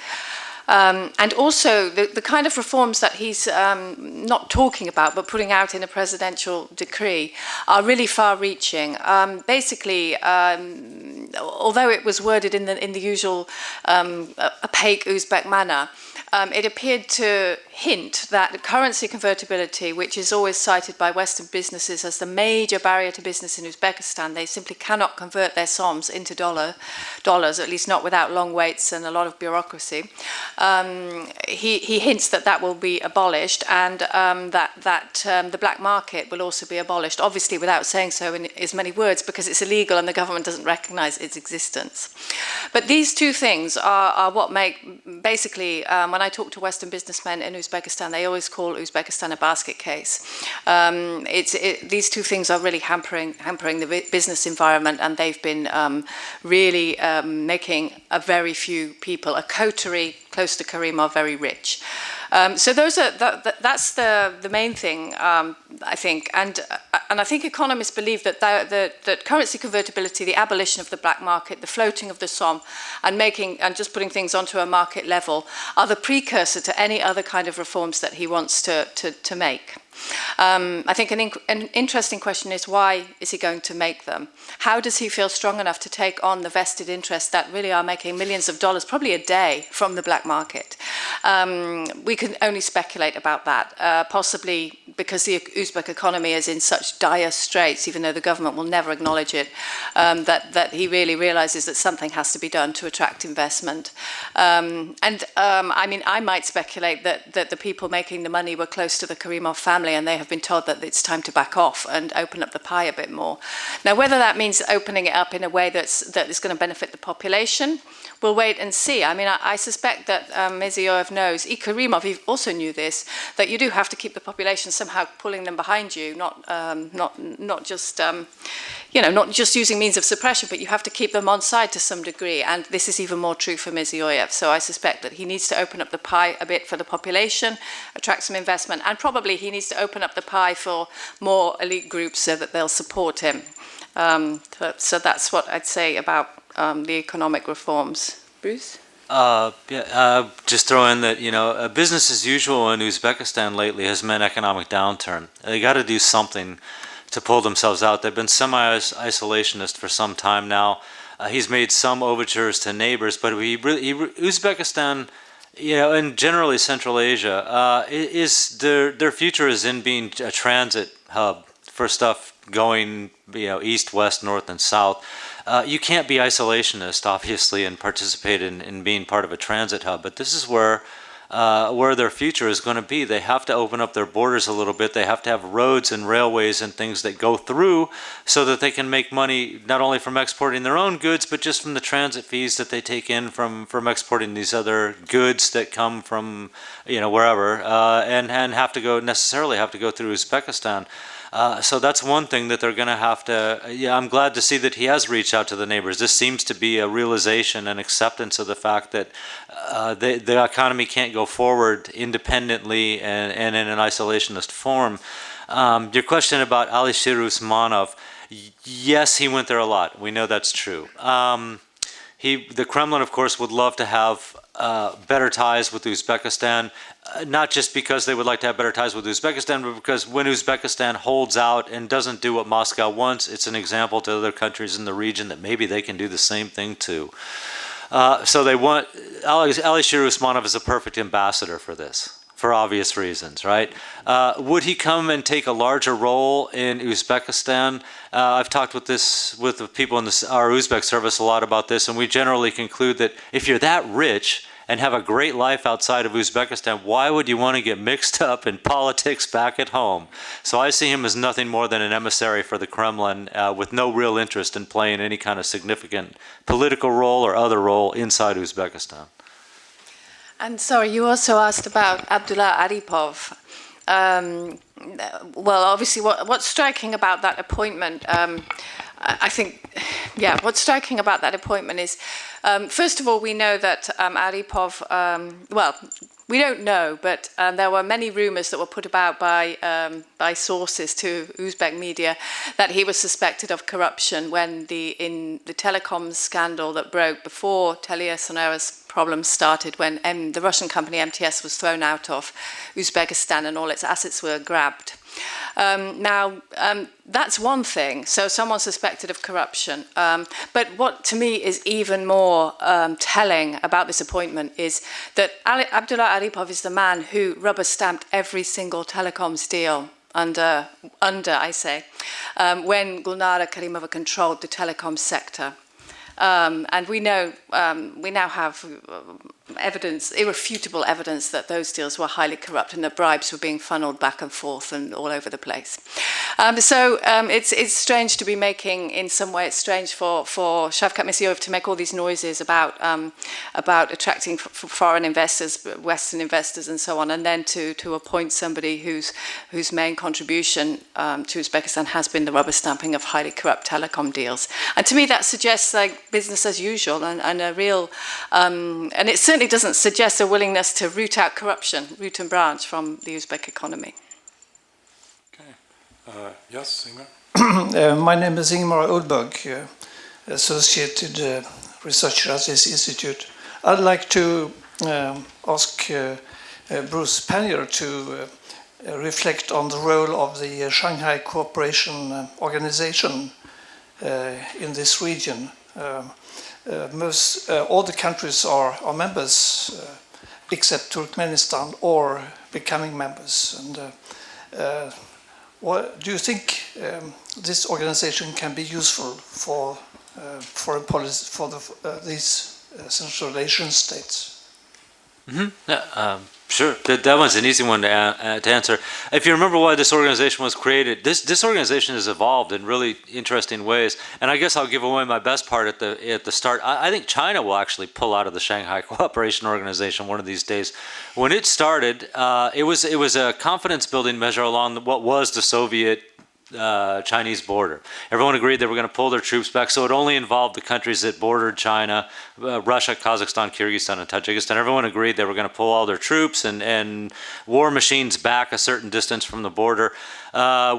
And also the kind of reforms that he's not talking about but putting out in a presidential decree are really far-reaching. Basically, although it was worded in the usual opaque Uzbek manner, it appeared to hint that currency convertibility, which is always cited by Western businesses as the major barrier to business in Uzbekistan, they simply cannot convert their soms into dollars, at least not without long waits and a lot of bureaucracy. He hints that will be abolished, and that the black market will also be abolished, obviously without saying so in as many words, because it's illegal and the government doesn't recognize its existence. But these 2 things are what make, basically, when I talk to Western businessmen in Uzbekistan, they always call Uzbekistan a basket case. These 2 things are really hampering the business environment, and they've been really making a very few people, a coterie close to Karimov, very rich. So that's the main thing, I think, and I think economists believe that that currency convertibility, the abolition of the black market, the floating of the SOM, and just putting things onto a market level are the precursor to any other kind of reforms that he wants to make. I think an interesting question is, why is he going to make them? How does he feel strong enough to take on the vested interests that really are making millions of dollars, probably a day, from the black market? We can only speculate about that, possibly because the Uzbek economy is in such dire straits, even though the government will never acknowledge it, that he really realizes that something has to be done to attract investment. I mean, I might speculate that the people making the money were close to the Karimov family, and they have been told that it's time to back off and open up the pie a bit more. Now, whether that means opening it up in a way that is going to benefit the population, we'll wait and see. I mean, I suspect that Mirziyoyev knows, Karimov also knew this, that you do have to keep the population somehow pulling them behind you, not just not just using means of suppression, but you have to keep them on side to some degree. And this is even more true for Mirziyoyev. So I suspect that he needs to open up the pie a bit for the population, attract some investment, and probably he needs to open up the pie for more elite groups so that they'll support him. So that's what I'd say about the economic reforms. Bruce? Just throw in that, business as usual in Uzbekistan lately has meant economic downturn. They got to do something to pull themselves out. They've been semi-isolationist for some time now. He's made some overtures to neighbors, but Uzbekistan, and generally Central Asia, their future is in being a transit hub for stuff going, east, west, north, and south. You can't be isolationist, obviously, and participate in being part of a transit hub, but this is where their future is going to be. They have to open up their borders a little bit. They have to have roads and railways and things that go through so that they can make money not only from exporting their own goods, but just from the transit fees that they take in from exporting these other goods that come from wherever, and necessarily have to go through Uzbekistan. So that's one thing that they're going to have to. I'm glad to see that he has reached out to the neighbors. This seems to be a realization and acceptance of the fact that the economy can't go forward independently and in an isolationist form. Your question about Alisher Usmanov, yes, he went there a lot. We know that's true. The Kremlin, of course, would love to have better ties with Uzbekistan, not just because they would like to have better ties with Uzbekistan, but because when Uzbekistan holds out and doesn't do what Moscow wants, it's an example to other countries in the region that maybe they can do the same thing too. So they want, Alisher Usmanov is a perfect ambassador for this, for obvious reasons, right? Would he come and take a larger role in Uzbekistan? I've talked with the people in our Uzbek service a lot about this, and we generally conclude that if you're that rich and have a great life outside of Uzbekistan, why would you want to get mixed up in politics back at home? So I see him as nothing more than an emissary for the Kremlin with no real interest in playing any kind of significant political role or other role inside Uzbekistan. And sorry, you also asked about Abdullah Aripov. Well, obviously, what's striking about that appointment, I think, what's striking about that appointment is, first of all, we know that Aripov, we don't know, but there were many rumors that were put about by sources to Uzbek media that he was suspected of corruption in the telecoms scandal that broke before TeliaSonera's problems started, when the Russian company MTS was thrown out of Uzbekistan and all its assets were grabbed. That's one thing, so someone suspected of corruption. But what to me is even more telling about this appointment is that Abdullah Aripov is the man who rubber-stamped every single telecoms deal under I say, when Gulnara Karimova controlled the telecom sector. And we now have evidence, irrefutable evidence, that those deals were highly corrupt and that bribes were being funneled back and forth and all over the place. So it's strange to be making, in some way, it's strange for Shavkat Mirziyoyev to make all these noises about attracting foreign investors, Western investors, and so on, and then to appoint somebody whose main contribution to Uzbekistan has been the rubber stamping of highly corrupt telecom deals. And to me, that suggests like business as usual and a real, and it's certainly certainly doesn't suggest a willingness to root out corruption, root and branch from the Uzbek economy. Okay. Yes, Ingmar? My name is Ingmar Ullberg, Associated Researcher at this institute. I'd like to ask Bruce Pannier to reflect on the role of the Shanghai Cooperation Organization in this region. All the countries are members except Turkmenistan or becoming members. And what do you think this organization can be useful for foreign policy for these Central Asian states? Mm-hmm. Sure, that one's an easy one to answer. If you remember why this organization was created, this organization has evolved in really interesting ways. And I guess I'll give away my best part at the start. I think China will actually pull out of the Shanghai Cooperation Organization one of these days. When it started, it was a confidence building measure along what was the Soviet Chinese border. Everyone agreed they were going to pull their troops back, so it only involved the countries that bordered China, Russia, Kazakhstan, Kyrgyzstan, and Tajikistan. Everyone agreed they were going to pull all their troops and war machines back a certain distance from the border,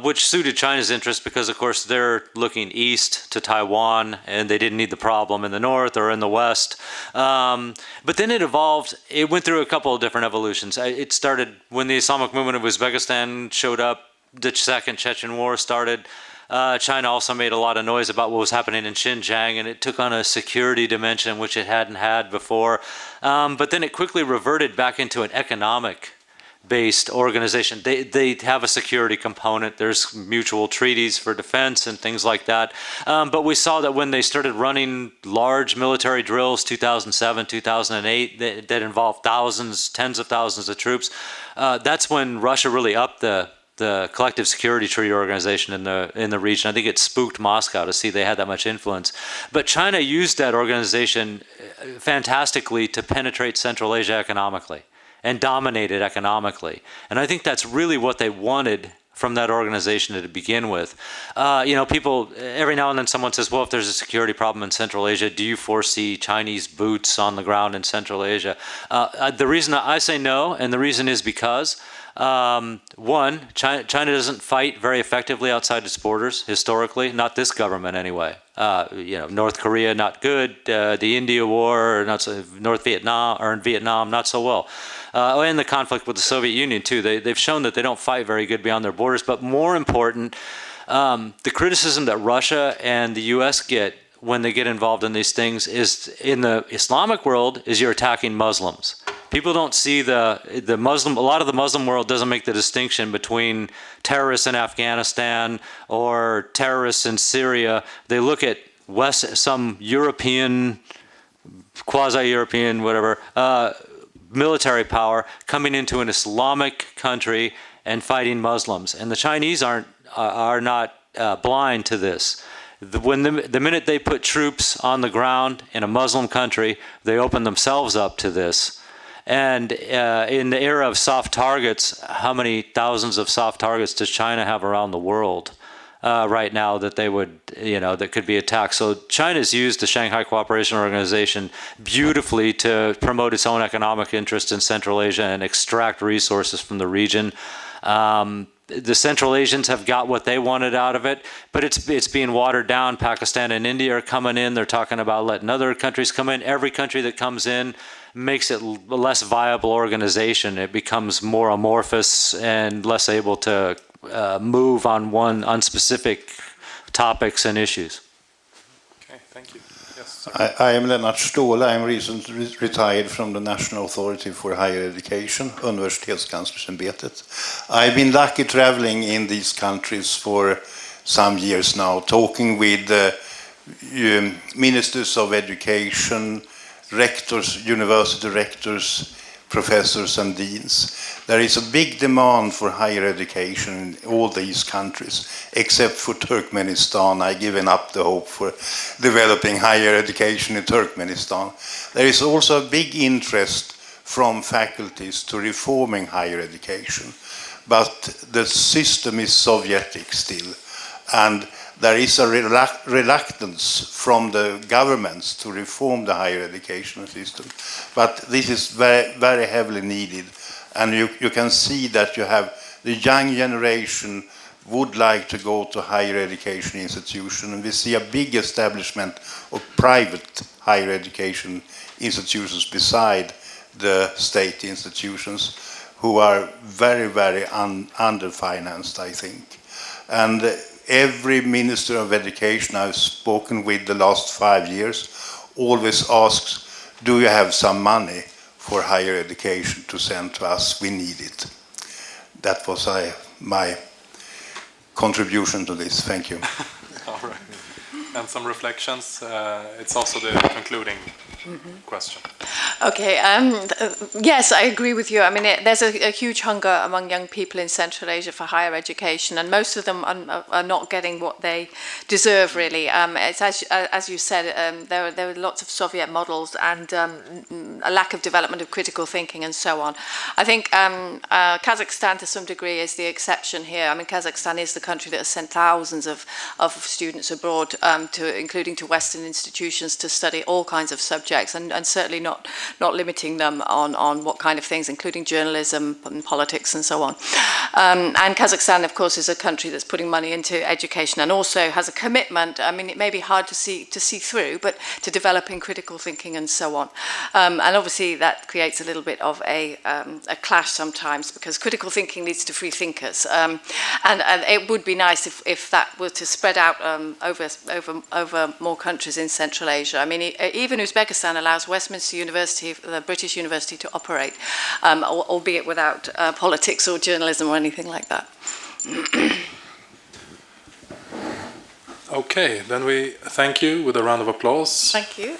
which suited China's interest because, of course, they're looking east to Taiwan, and they didn't need the problem in the north or in the west. But then it evolved. It went through a couple of different evolutions. It started when the Islamic movement of Uzbekistan showed up. The Second Chechen War started. China also made a lot of noise about what was happening in Xinjiang, and it took on a security dimension which it hadn't had before. But then it quickly reverted back into an economic-based organization. They have a security component. There's mutual treaties for defense and things like that. But we saw that when they started running large military drills, 2007, 2008, that involved thousands, tens of thousands of troops, that's when Russia really upped the Collective Security Treaty Organization in the region. I think it spooked Moscow to see they had that much influence. But China used that organization fantastically to penetrate Central Asia economically and dominate it economically. And I think that's really what they wanted from that organization to begin with. People, every now and then someone says, well, if there's a security problem in Central Asia, do you foresee Chinese boots on the ground in Central Asia? The reason I say no, and the reason is because one, China doesn't fight very effectively outside its borders historically. Not this government anyway. North Korea not good. The India War, not so. North Vietnam or in Vietnam not so well. And the conflict with the Soviet Union too. They've shown that they don't fight very good beyond their borders. But more important, the criticism that Russia and the U.S. get when they get involved in these things is in the Islamic world is you're attacking Muslims. People don't see the Muslim, a lot of the Muslim world doesn't make the distinction between terrorists in Afghanistan or terrorists in Syria. They look at some European, quasi-European, whatever, military power coming into an Islamic country and fighting Muslims. And the Chinese are not blind to this. The minute they put troops on the ground in a Muslim country, they open themselves up to this. And in the era of soft targets, how many thousands of soft targets does China have around the world right now that they would, that could be attacked? So China's used the Shanghai Cooperation Organization beautifully to promote its own economic interest in Central Asia and extract resources from the region. The Central Asians have got what they wanted out of it, but it's being watered down. Pakistan and India are coming in. They're talking about letting other countries come in. Every country that comes in makes it a less viable organization. It becomes more amorphous and less able to move on specific topics and issues. Okay, thank you. Yes. I am Lennart Ståhle. I am recently retired from the National Authority for Higher Education, Universitetskanslersämbetet. I've been lucky traveling in these countries for some years now, talking with ministers of education, rectors, university rectors, professors and deans. There is a big demand for higher education in all these countries, except for Turkmenistan. I've given up the hope for developing higher education in Turkmenistan. There is also a big interest from faculties to reforming higher education, but the system is Sovietic still. And there is a reluctance from the governments to reform the higher education system. But this is very, very heavily needed. And you can see that you have the young generation would like to go to higher education institutions. And we see a big establishment of private higher education institutions beside the state institutions who are very, very underfinanced, I think. And every Minister of Education I've spoken with the last 5 years always asks, do you have some money for higher education to send to us? We need it. That was my contribution to this. Thank you. All right. And some reflections. It's also the concluding question. Okay, yes, I agree with you. I mean, there's a huge hunger among young people in Central Asia for higher education, and most of them are not getting what they deserve, really. It's as you said, there were lots of Soviet models and a lack of development of critical thinking and so on. I think Kazakhstan, to some degree, is the exception here. I mean, Kazakhstan is the country that has sent thousands of students abroad, including to Western institutions, to study all kinds of subjects, and certainly not limiting them on what kind of things, including journalism and politics and so on. And Kazakhstan, of course, is a country that's putting money into education and also has a commitment. I mean, it may be hard to see through, but to developing critical thinking and so on. And obviously, that creates a little bit of a clash sometimes, because critical thinking leads to free thinkers. And it would be nice if that were to spread out over more countries in Central Asia. I mean, even Uzbekistan allows Westminster University, the British university, to operate, albeit without politics or journalism or anything like that. Okay, then we thank you with a round of applause. Thank you.